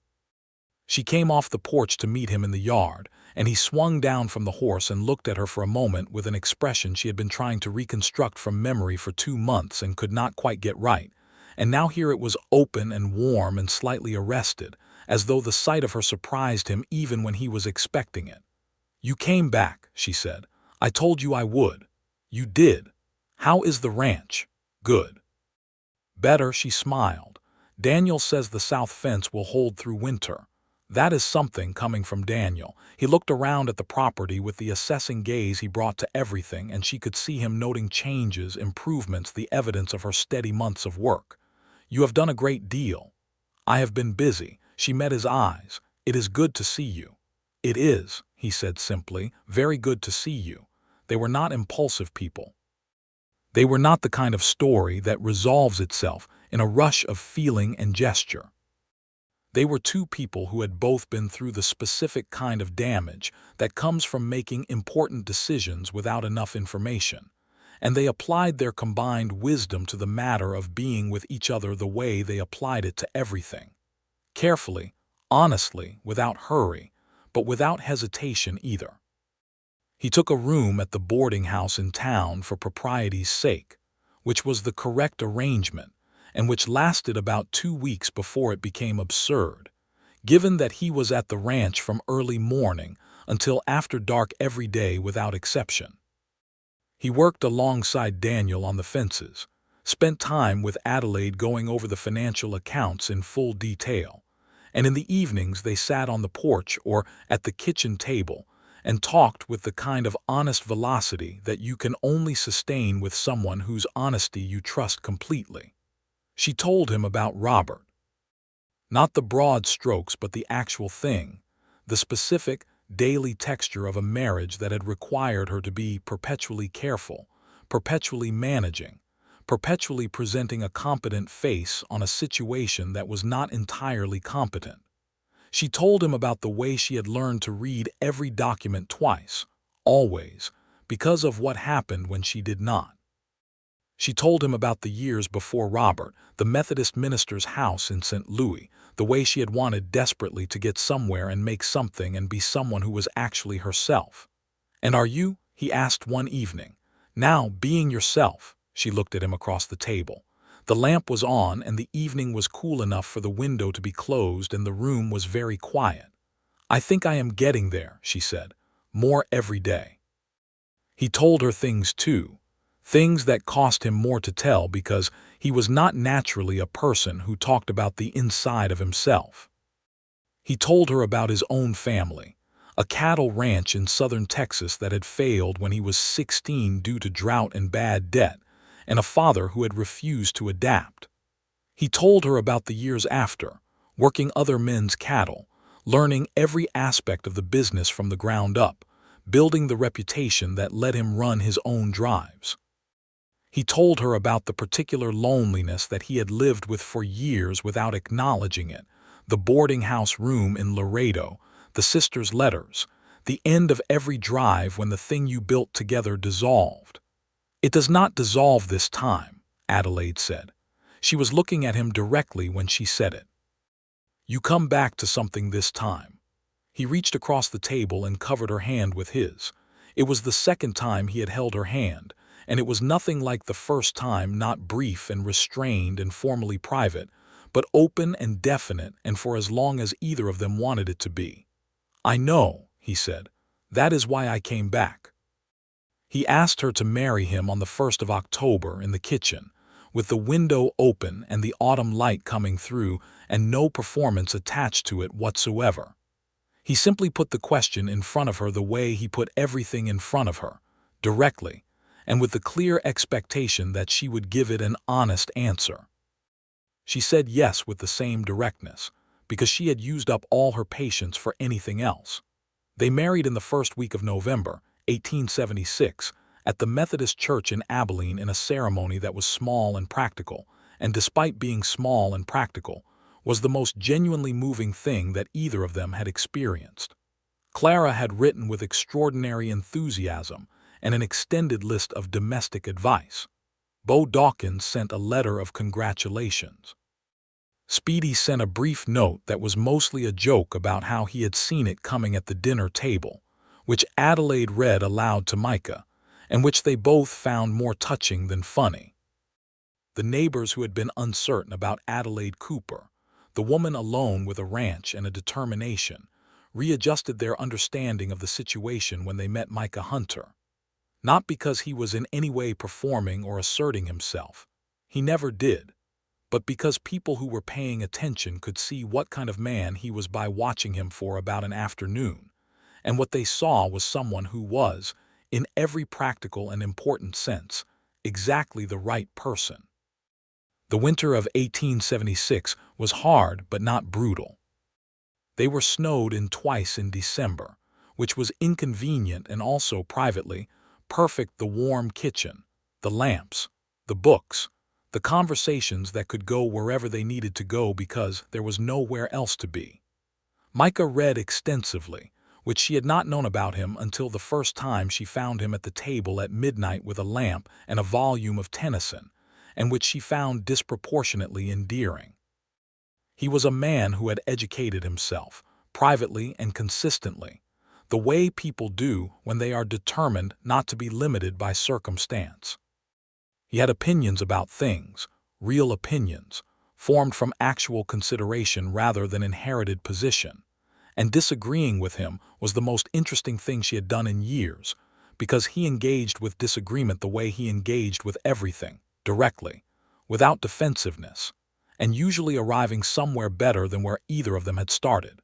She came off the porch to meet him in the yard, and he swung down from the horse and looked at her for a moment with an expression she had been trying to reconstruct from memory for 2 months and could not quite get right, and now here it was open and warm and slightly arrested, as though the sight of her surprised him even when he was expecting it. "You came back," she said. "I told you I would." "You did. How is the ranch?" "Good." "Better," she smiled. "Daniel says the south fence will hold through winter." That is something coming from Daniel. He looked around at the property with the assessing gaze he brought to everything, and she could see him noting changes, improvements, the evidence of her steady months of work. "You have done a great deal." "I have been busy." She met his eyes. "It is good to see you." "It is," he said simply, "very good to see you." They were not impulsive people. They were not the kind of story that resolves itself in a rush of feeling and gesture. They were 2 people who had both been through the specific kind of damage that comes from making important decisions without enough information, and they applied their combined wisdom to the matter of being with each other the way they applied it to everything. Carefully, honestly, without hurry, but without hesitation either. He took a room at the boarding house in town for propriety's sake, which was the correct arrangement, and which lasted about 2 weeks before it became absurd, given that he was at the ranch from early morning until after dark every day without exception. He worked alongside Daniel on the fences, spent time with Adelaide going over the financial accounts in full detail, and in the evenings they sat on the porch or at the kitchen table and talked with the kind of honest velocity that you can only sustain with someone whose honesty you trust completely. She told him about Robert. Not the broad strokes, but the actual thing, the specific, daily texture of a marriage that had required her to be perpetually careful, perpetually managing, perpetually presenting a competent face on a situation that was not entirely competent. She told him about the way she had learned to read every document twice, always, because of what happened when she did not. She told him about the years before Robert, the Methodist minister's house in St. Louis, the way she had wanted desperately to get somewhere and make something and be someone who was actually herself. "And are you?" he asked one evening. "Now, being yourself?" She looked at him across the table. The lamp was on and the evening was cool enough for the window to be closed and the room was very quiet. "I think I am getting there," she said, "more every day." He told her things too. Things that cost him more to tell because he was not naturally a person who talked about the inside of himself. He told her about his own family, a cattle ranch in southern Texas that had failed when he was 16 due to drought and bad debt, and a father who had refused to adapt. He told her about the years after, working other men's cattle, learning every aspect of the business from the ground up, building the reputation that let him run his own drives. He told her about the particular loneliness that he had lived with for years without acknowledging it, the boarding house room in Laredo, the sisters' letters, the end of every drive when the thing you built together dissolved. "It does not dissolve this time," Adelaide said. She was looking at him directly when she said it. "You come back to something this time." He reached across the table and covered her hand with his. It was the second time he had held her hand, and it was nothing like the first time, not brief and restrained and formally private, but open and definite and for as long as either of them wanted it to be. "I know," he said. "That is why I came back." He asked her to marry him on the 1st of October in the kitchen, with the window open and the autumn light coming through and no performance attached to it whatsoever. He simply put the question in front of her the way he put everything in front of her, directly, and with the clear expectation that she would give it an honest answer. She said yes with the same directness, because she had used up all her patience for anything else. They married in the first week of November, 1876, at the Methodist Church in Abilene in a ceremony that was small and practical, and despite being small and practical, was the most genuinely moving thing that either of them had experienced. Clara had written with extraordinary enthusiasm and an extended list of domestic advice. Bo Dawkins sent a letter of congratulations. Speedy sent a brief note that was mostly a joke about how he had seen it coming at the dinner table, which Adelaide read aloud to Micah, and which they both found more touching than funny. The neighbors who had been uncertain about Adelaide Cooper, the woman alone with a ranch and a determination, readjusted their understanding of the situation when they met Micah Hunter. Not because he was in any way performing or asserting himself. He never did. But because people who were paying attention could see what kind of man he was by watching him for about an afternoon, and what they saw was someone who was, in every practical and important sense, exactly the right person. The winter of 1876 was hard but not brutal. They were snowed in twice in December, which was inconvenient and also privately perfect. The warm kitchen, the lamps, the books, the conversations that could go wherever they needed to go because there was nowhere else to be. Micah read extensively, which she had not known about him until the first time she found him at the table at midnight with a lamp and a volume of Tennyson, and which she found disproportionately endearing. He was a man who had educated himself, privately and consistently, the way people do when they are determined not to be limited by circumstance. He had opinions about things, real opinions, formed from actual consideration rather than inherited position, and disagreeing with him was the most interesting thing she had done in years, because he engaged with disagreement the way he engaged with everything, directly, without defensiveness, and usually arriving somewhere better than where either of them had started.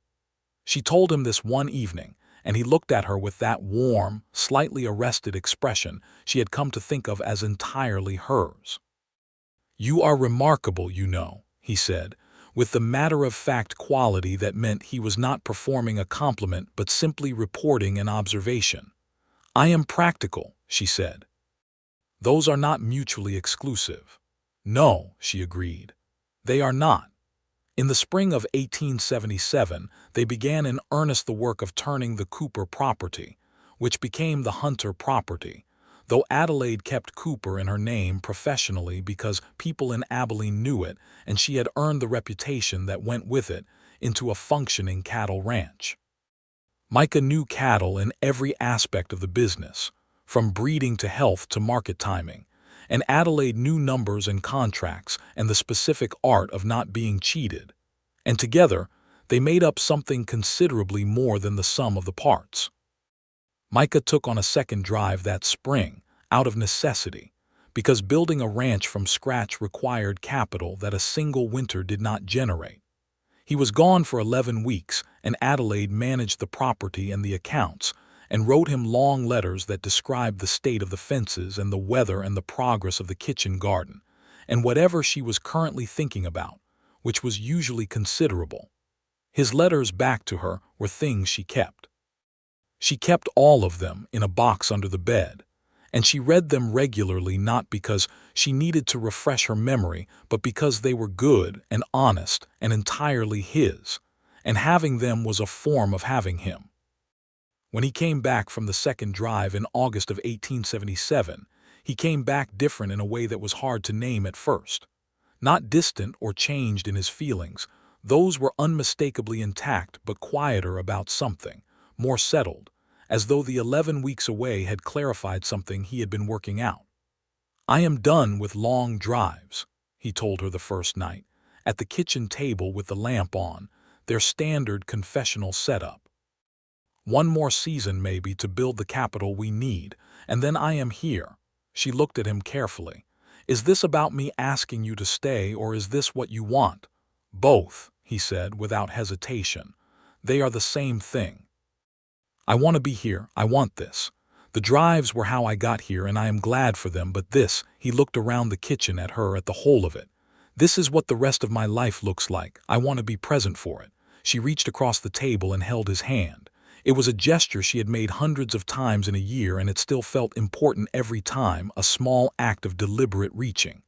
She told him this one evening, and he looked at her with that warm, slightly arrested expression she had come to think of as entirely hers. "You are remarkable, you know," he said, with the matter-of-fact quality that meant he was not performing a compliment but simply reporting an observation. "I am practical," she said. "Those are not mutually exclusive." "No," she agreed. "They are not." In the spring of 1877, they began in earnest the work of turning the Cooper property, which became the Hunter property, though Adelaide kept Cooper in her name professionally because people in Abilene knew it and she had earned the reputation that went with it, into a functioning cattle ranch. Micah knew cattle in every aspect of the business, from breeding to health to market timing, and Adelaide knew numbers and contracts and the specific art of not being cheated, and together they made up something considerably more than the sum of the parts. Micah took on a second drive that spring, out of necessity, because building a ranch from scratch required capital that a single winter did not generate. He was gone for 11 weeks, and Adelaide managed the property and the accounts, and wrote him long letters that described the state of the fences and the weather and the progress of the kitchen garden, and whatever she was currently thinking about, which was usually considerable. His letters back to her were things she kept. She kept all of them in a box under the bed, and she read them regularly not because she needed to refresh her memory but because they were good and honest and entirely his, and having them was a form of having him. When he came back from the second drive in August of 1877, he came back different in a way that was hard to name at first. Not distant or changed in his feelings, those were unmistakably intact but quieter about something, more settled, as though the 11 weeks away had clarified something he had been working out. "I am done with long drives," he told her the first night, at the kitchen table with the lamp on, their standard confessional setup. "One more season maybe to build the capital we need, and then I am here." She looked at him carefully. "Is this about me asking you to stay, or is this what you want?" "Both," he said without hesitation. "They are the same thing. I want to be here, I want this. The drives were how I got here and I am glad for them, but this," he looked around the kitchen at her, at the whole of it. "This is what the rest of my life looks like. I want to be present for it." She reached across the table and held his hand. It was a gesture she had made hundreds of times in a year, and it still felt important every time, a small act of deliberate reaching.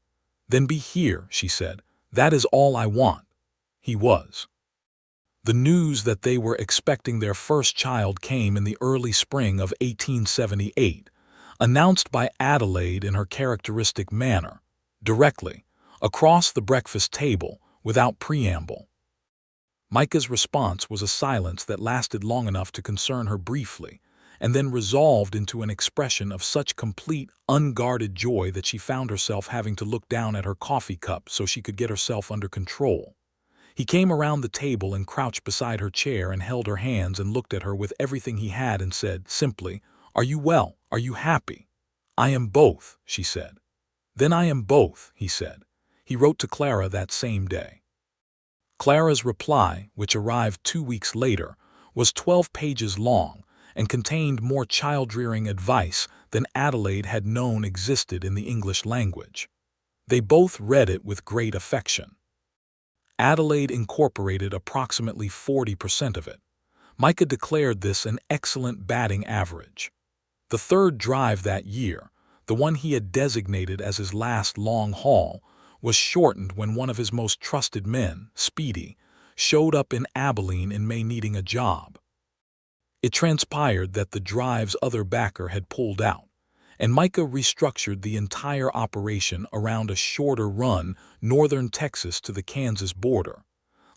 "Then be here," she said. "That is all I want." He was. The news that they were expecting their first child came in the early spring of 1878, announced by Adelaide in her characteristic manner, directly, across the breakfast table, without preamble. Micah's response was a silence that lasted long enough to concern her briefly, and then resolved into an expression of such complete, unguarded joy that she found herself having to look down at her coffee cup so she could get herself under control. He came around the table and crouched beside her chair and held her hands and looked at her with everything he had and said, simply, "Are you well? Are you happy?" "I am both," she said. "Then I am both," he said. He wrote to Clara that same day. Clara's reply, which arrived 2 weeks later, was 12 pages long and contained more child-rearing advice than Adelaide had known existed in the English language. They both read it with great affection. Adelaide incorporated approximately 40% of it. Micah declared this an excellent batting average. The third drive that year, the one he had designated as his last long haul, was shortened when one of his most trusted men, Speedy, showed up in Abilene in May needing a job. It transpired that the drive's other backer had pulled out, and Micah restructured the entire operation around a shorter run northern Texas to the Kansas border,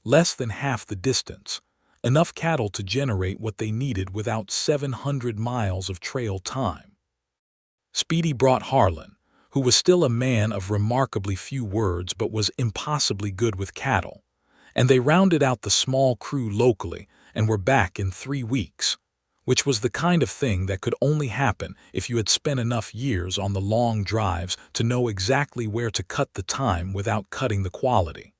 less than half the distance, enough cattle to generate what they needed without 700 miles of trail time. Speedy brought Harlan, who was still a man of remarkably few words but was impossibly good with cattle, and they rounded out the small crew locally and were back in 3 weeks, which was the kind of thing that could only happen if you had spent enough years on the long drives to know exactly where to cut the time without cutting the quality.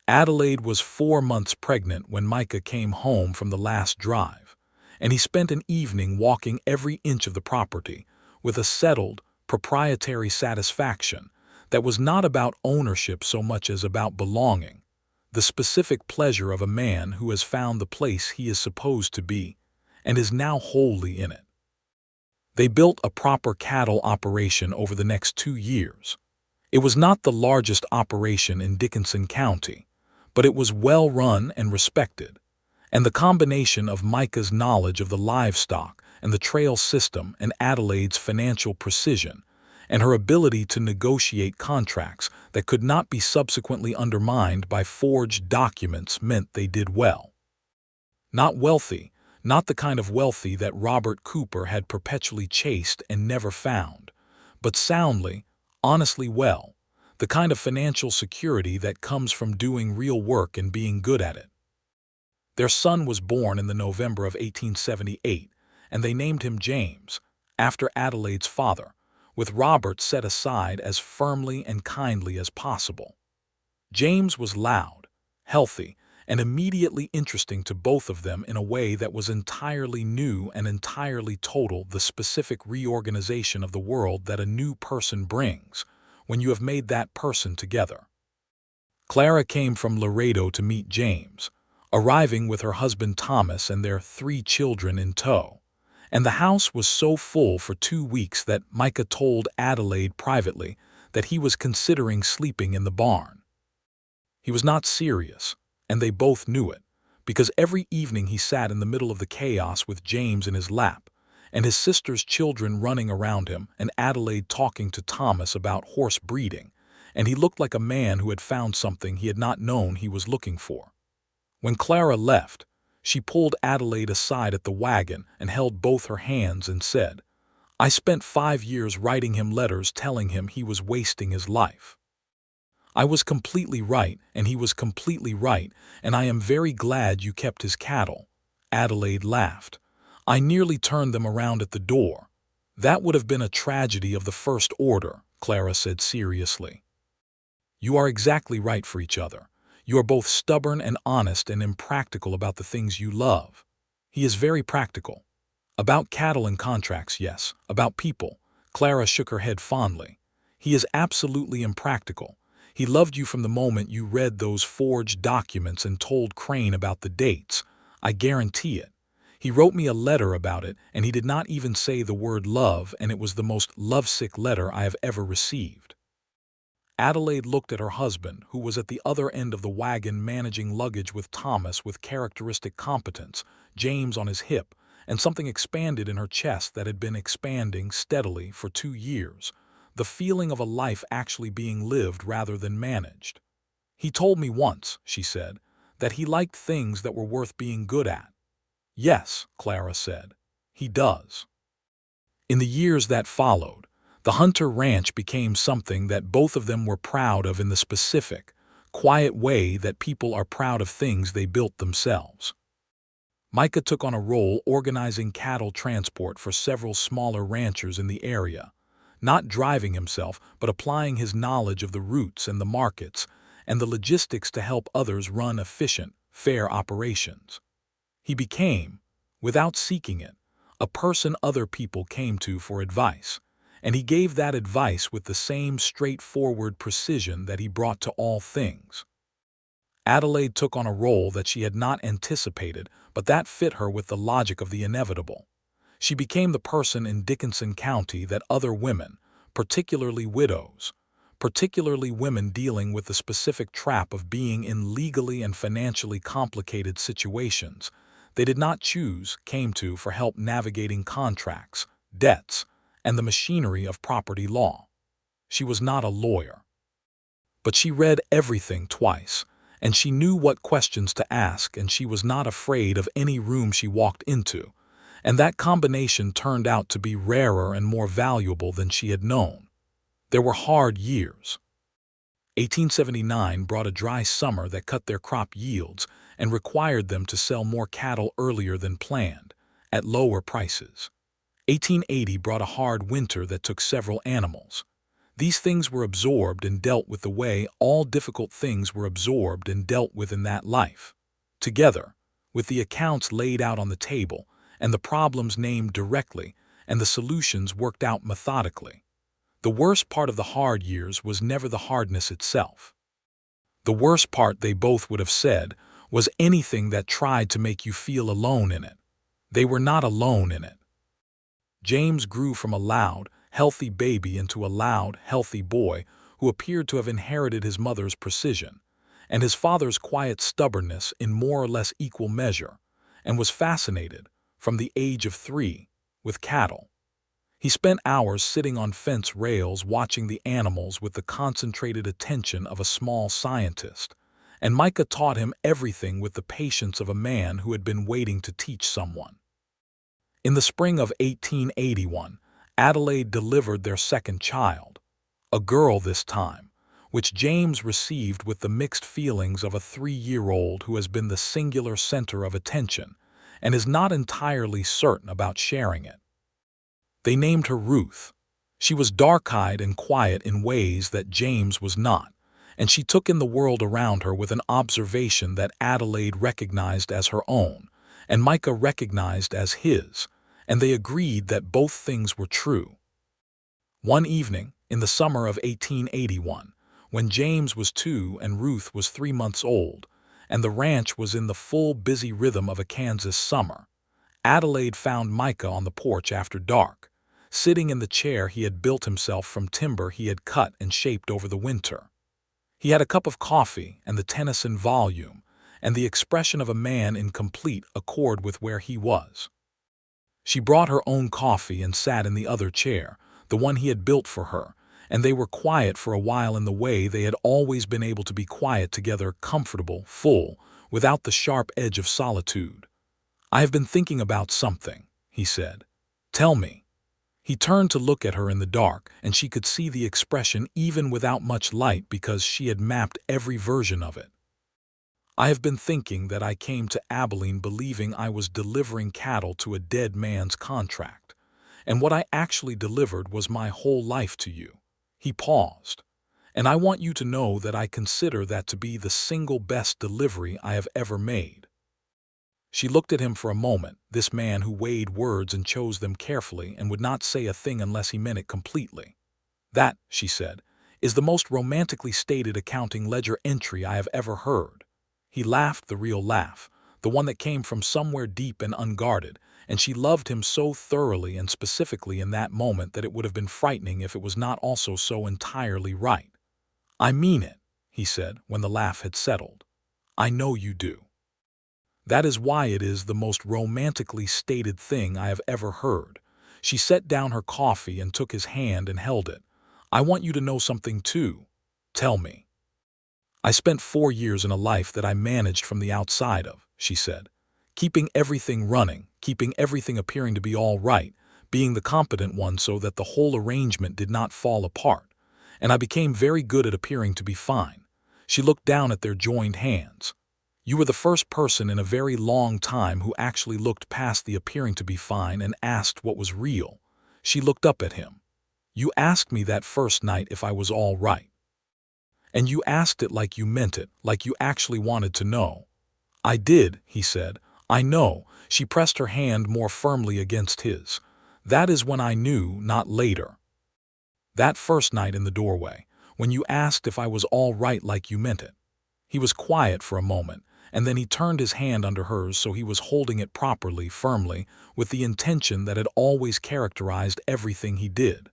Adelaide was 4 months pregnant when Micah came home from the last drive, and he spent an evening walking every inch of the property with a settled, proprietary satisfaction that was not about ownership so much as about belonging, the specific pleasure of a man who has found the place he is supposed to be and is now wholly in it. They built a proper cattle operation over the next 2 years. It was not the largest operation in Dickinson County, but it was well run and respected, and the combination of Micah's knowledge of the livestock and the trail system and Adelaide's financial precision and her ability to negotiate contracts that could not be subsequently undermined by forged documents meant they did well. Not wealthy, not the kind of wealthy that Robert Cooper had perpetually chased and never found, but soundly, honestly well, the kind of financial security that comes from doing real work and being good at it. Their son was born in the November of 1878, and they named him James, after Adelaide's father, with Robert set aside as firmly and kindly as possible. James was loud, healthy, and immediately interesting to both of them in a way that was entirely new and entirely total, the specific reorganization of the world that a new person brings when you have made that person together. Clara came from Laredo to meet James, arriving with her husband Thomas and their 3 children in tow, and the house was so full for 2 weeks that Micah told Adelaide privately that he was considering sleeping in the barn. He was not serious, and they both knew it, because every evening he sat in the middle of the chaos with James in his lap, and his sister's children running around him, and Adelaide talking to Thomas about horse breeding, and he looked like a man who had found something he had not known he was looking for. When Clara left, she pulled Adelaide aside at the wagon and held both her hands and said, "I spent 5 years writing him letters telling him he was wasting his life. I was completely right, and he was completely right, and I am very glad you kept his cattle." Adelaide laughed. "I nearly turned them around at the door. That would have been a tragedy of the first order," Clara said seriously. "You are exactly right for each other. You are both stubborn and honest and impractical about the things you love. He is very practical. About cattle and contracts, yes. About people." Clara shook her head fondly. "He is absolutely impractical. He loved you from the moment you read those forged documents and told Crane about the dates. I guarantee it. He wrote me a letter about it, and he did not even say the word love, and it was the most lovesick letter I have ever received." Adelaide looked at her husband, who was at the other end of the wagon managing luggage with Thomas with characteristic competence, James on his hip, and something expanded in her chest that had been expanding steadily for 2 years, the feeling of a life actually being lived rather than managed. "He told me once," she said, "that he liked things that were worth being good at." "Yes," Clara said, "he does." In the years that followed, the Hunter Ranch became something that both of them were proud of in the specific, quiet way that people are proud of things they built themselves. Micah took on a role organizing cattle transport for several smaller ranchers in the area, not driving himself but applying his knowledge of the routes and the markets and the logistics to help others run efficient, fair operations. He became, without seeking it, a person other people came to for advice, and he gave that advice with the same straightforward precision that he brought to all things. Adelaide took on a role that she had not anticipated, but that fit her with the logic of the inevitable. She became the person in Dickinson County that other women, particularly widows, particularly women dealing with the specific trap of being in legally and financially complicated situations they did not choose, came to for help navigating contracts, debts, and the machinery of property law. She was not a lawyer, but she read everything twice, and she knew what questions to ask, and she was not afraid of any room she walked into, and that combination turned out to be rarer and more valuable than she had known. There were hard years. 1879 brought a dry summer that cut their crop yields and required them to sell more cattle earlier than planned, at lower prices. 1880 brought a hard winter that took several animals. These things were absorbed and dealt with the way all difficult things were absorbed and dealt with in that life. Together, with the accounts laid out on the table, and the problems named directly, and the solutions worked out methodically. The worst part of the hard years was never the hardness itself. The worst part, they both would have said, was anything that tried to make you feel alone in it. They were not alone in it. James grew from a loud, healthy baby into a loud, healthy boy who appeared to have inherited his mother's precision and his father's quiet stubbornness in more or less equal measure, and was fascinated, from the age of 3, with cattle. He spent hours sitting on fence rails watching the animals with the concentrated attention of a small scientist, and Micah taught him everything with the patience of a man who had been waiting to teach someone. In the spring of 1881, Adelaide delivered their second child, a girl this time, which James received with the mixed feelings of a 3-year-old who has been the singular center of attention and is not entirely certain about sharing it. They named her Ruth. She was dark-eyed and quiet in ways that James was not, and she took in the world around her with an observation that Adelaide recognized as her own, and Micah recognized as his, and they agreed that both things were true. One evening, in the summer of 1881, when James was 2 and Ruth was 3 months old, and the ranch was in the full busy rhythm of a Kansas summer, Adelaide found Micah on the porch after dark, sitting in the chair he had built himself from timber he had cut and shaped over the winter. He had a cup of coffee and the Tennyson volume, and the expression of a man in complete accord with where he was. She brought her own coffee and sat in the other chair, the one he had built for her, and they were quiet for a while in the way they had always been able to be quiet together, comfortable, full, without the sharp edge of solitude. "I have been thinking about something," he said. "Tell me." He turned to look at her in the dark, and she could see the expression even without much light because she had mapped every version of it. "I have been thinking that I came to Abilene believing I was delivering cattle to a dead man's contract, and what I actually delivered was my whole life to you." He paused. "And I want you to know that I consider that to be the single best delivery I have ever made." She looked at him for a moment, this man who weighed words and chose them carefully and would not say a thing unless he meant it completely. "That," she said, "is the most romantically stated accounting ledger entry I have ever heard." He laughed the real laugh, the one that came from somewhere deep and unguarded, and she loved him so thoroughly and specifically in that moment that it would have been frightening if it was not also so entirely right. "I mean it," he said when the laugh had settled. "I know you do. That is why it is the most romantically stated thing I have ever heard." She set down her coffee and took his hand and held it. "I want you to know something too. Tell me." "I spent 4 years in a life that I managed from the outside of," she said, "keeping everything running, keeping everything appearing to be all right, being the competent one so that the whole arrangement did not fall apart, and I became very good at appearing to be fine." She looked down at their joined hands. "You were the first person in a very long time who actually looked past the appearing to be fine and asked what was real." She looked up at him. "You asked me that first night if I was all right. And you asked it like you meant it, like you actually wanted to know." "I did," he said. "I know." She pressed her hand more firmly against his. "That is when I knew, not later. That first night in the doorway, when you asked if I was all right like you meant it." He was quiet for a moment, and then he turned his hand under hers so he was holding it properly, firmly, with the intention that had always characterized everything he did.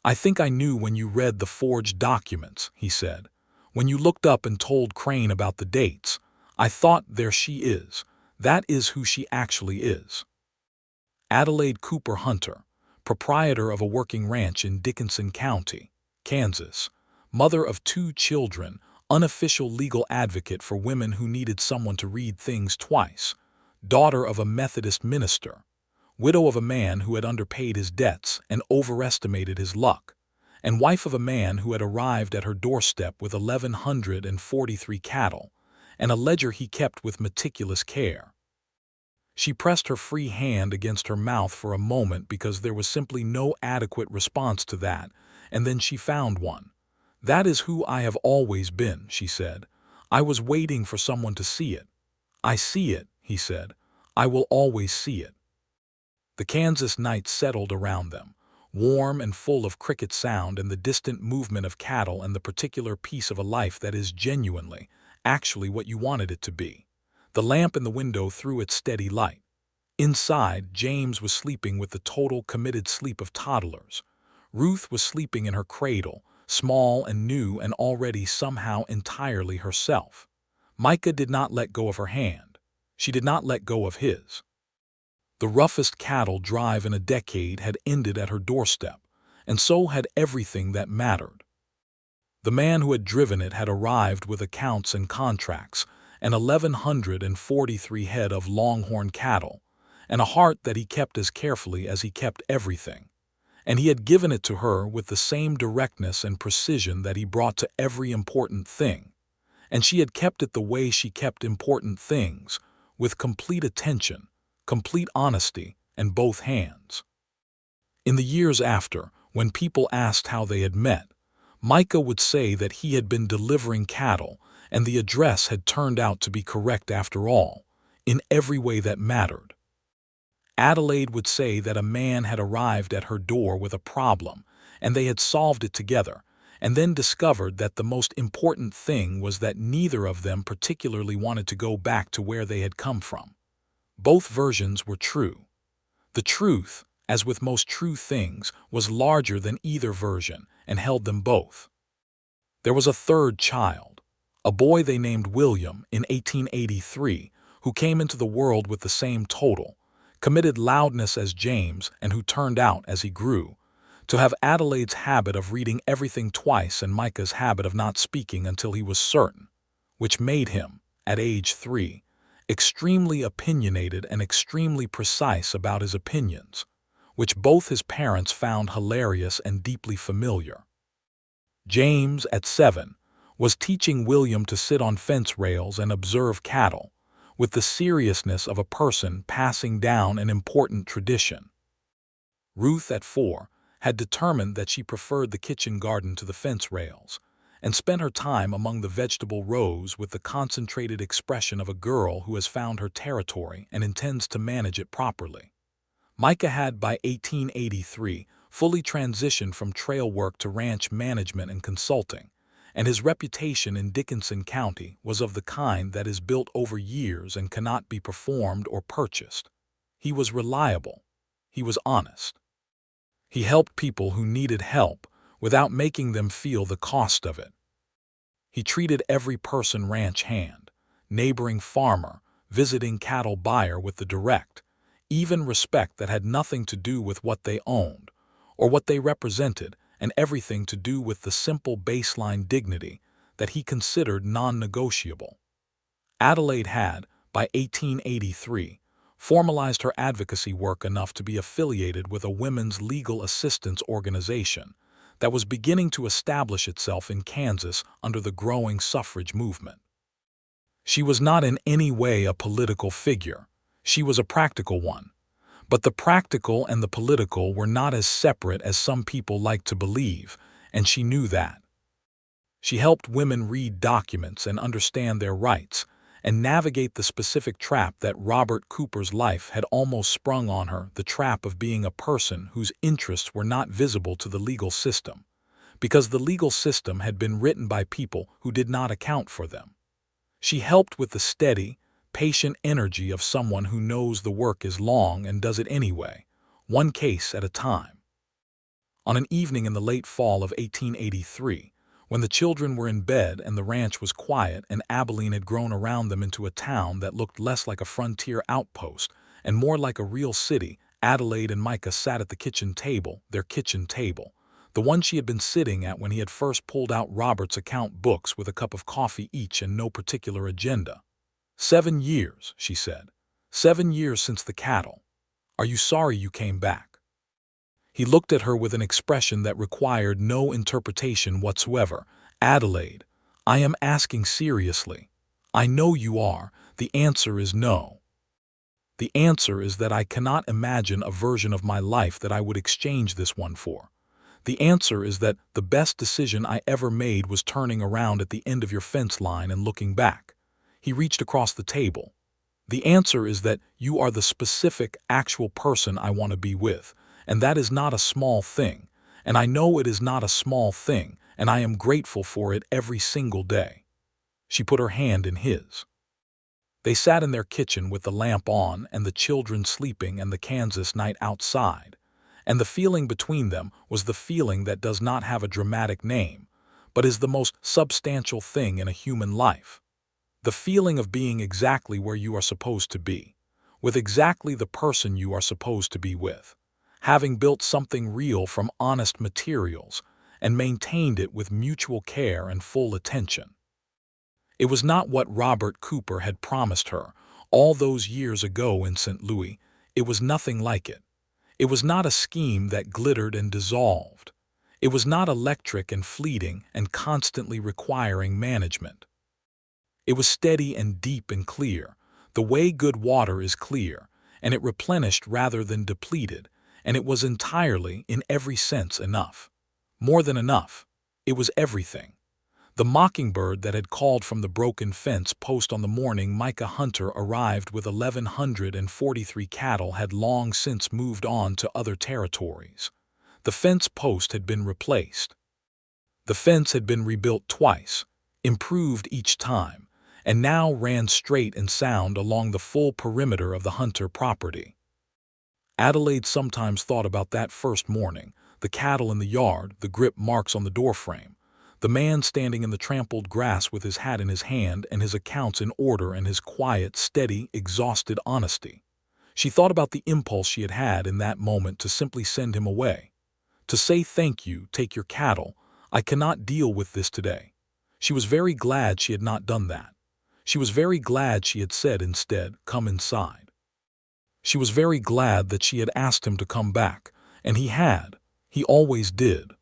"I think I knew when you read the forged documents," he said. "When you looked up and told Crane about the dates, I thought, there she is. That is who she actually is." Adelaide Cooper Hunter, proprietor of a working ranch in Dickinson County, Kansas, mother of 2 children, unofficial legal advocate for women who needed someone to read things twice, daughter of a Methodist minister, widow of a man who had underpaid his debts and overestimated his luck, and wife of a man who had arrived at her doorstep with 1,143 cattle, and a ledger he kept with meticulous care. She pressed her free hand against her mouth for a moment because there was simply no adequate response to that, and then she found one. "That is who I have always been," she said. "I was waiting for someone to see it." "I see it," he said. "I will always see it." The Kansas night settled around them, warm and full of cricket sound and the distant movement of cattle and the particular piece of a life that is genuinely, actually what you wanted it to be. The lamp in the window threw its steady light. Inside, James was sleeping with the total committed sleep of toddlers. Ruth was sleeping in her cradle, small and new and already somehow entirely herself. Micah did not let go of her hand. She did not let go of his. The roughest cattle drive in a decade had ended at her doorstep, and so had everything that mattered. The man who had driven it had arrived with accounts and contracts, and 1,143 head of longhorn cattle, and a heart that he kept as carefully as he kept everything. And he had given it to her with the same directness and precision that he brought to every important thing. And she had kept it the way she kept important things, with complete attention, complete honesty, and both hands. In the years after, when people asked how they had met, Micah would say that he had been delivering cattle, and the address had turned out to be correct after all, in every way that mattered. Adelaide would say that a man had arrived at her door with a problem, and they had solved it together, and then discovered that the most important thing was that neither of them particularly wanted to go back to where they had come from. Both versions were true. The truth, as with most true things, was larger than either version and held them both. There was a third child, a boy they named William in 1883, who came into the world with the same total, committed loudness as James, and who turned out, as he grew, to have Adelaide's habit of reading everything twice and Micah's habit of not speaking until he was certain, which made him, at age 3, extremely opinionated and extremely precise about his opinions, which both his parents found hilarious and deeply familiar. James, at 7, was teaching William to sit on fence rails and observe cattle, with the seriousness of a person passing down an important tradition. Ruth, at 4, had determined that she preferred the kitchen garden to the fence rails, and spent her time among the vegetable rows with the concentrated expression of a girl who has found her territory and intends to manage it properly. Micah had, by 1883, fully transitioned from trail work to ranch management and consulting, and his reputation in Dickinson County was of the kind that is built over years and cannot be performed or purchased. He was reliable. He was honest. He helped people who needed help without making them feel the cost of it. He treated every person ranch hand, neighboring farmer, visiting cattle buyer with the direct, even respect that had nothing to do with what they owned or what they represented, and everything to do with the simple baseline dignity that he considered non-negotiable. Adelaide had, by 1883, formalized her advocacy work enough to be affiliated with a women's legal assistance organization that was beginning to establish itself in Kansas under the growing suffrage movement. She was not in any way a political figure. She was a practical one. But the practical and the political were not as separate as some people like to believe, and she knew that. She helped women read documents and understand their rights, and navigate the specific trap that Robert Cooper's life had almost sprung on her, the trap of being a person whose interests were not visible to the legal system, because the legal system had been written by people who did not account for them. She helped with the steady, patient energy of someone who knows the work is long and does it anyway, one case at a time. On an evening in the late fall of 1883, when the children were in bed and the ranch was quiet and Abilene had grown around them into a town that looked less like a frontier outpost and more like a real city, Adelaide and Micah sat at the kitchen table, their kitchen table, the one she had been sitting at when he had first pulled out Robert's account books with a cup of coffee each and no particular agenda. 7 years, she said. 7 years since the cattle. Are you sorry you came back? He looked at her with an expression that required no interpretation whatsoever. Adelaide, I am asking seriously. I know you are. The answer is no. The answer is that I cannot imagine a version of my life that I would exchange this one for. The answer is that the best decision I ever made was turning around at the end of your fence line and looking back. He reached across the table. The answer is that you are the specific, actual person I want to be with, and that is not a small thing, and I know it is not a small thing, and I am grateful for it every single day. She put her hand in his. They sat in their kitchen with the lamp on and the children sleeping and the Kansas night outside, and the feeling between them was the feeling that does not have a dramatic name, but is the most substantial thing in a human life. The feeling of being exactly where you are supposed to be, with exactly the person you are supposed to be with, having built something real from honest materials and maintained it with mutual care and full attention. It was not what Robert Cooper had promised her all those years ago in St. Louis. It was nothing like it. It was not a scheme that glittered and dissolved. It was not electric and fleeting and constantly requiring management. It was steady and deep and clear, the way good water is clear, and it replenished rather than depleted, and it was entirely, in every sense, enough. More than enough. It was everything. The mockingbird that had called from the broken fence post on the morning Micah Hunter arrived with 1,143 cattle had long since moved on to other territories. The fence post had been replaced. The fence had been rebuilt twice, improved each time, and now ran straight and sound along the full perimeter of the Hunter property. Adelaide sometimes thought about that first morning, the cattle in the yard, the grip marks on the doorframe, the man standing in the trampled grass with his hat in his hand and his accounts in order and his quiet, steady, exhausted honesty. She thought about the impulse she had had in that moment to simply send him away. To say thank you, take your cattle, I cannot deal with this today. She was very glad she had not done that. She was very glad she had said instead, come inside. She was very glad that she had asked him to come back, and he had. He always did.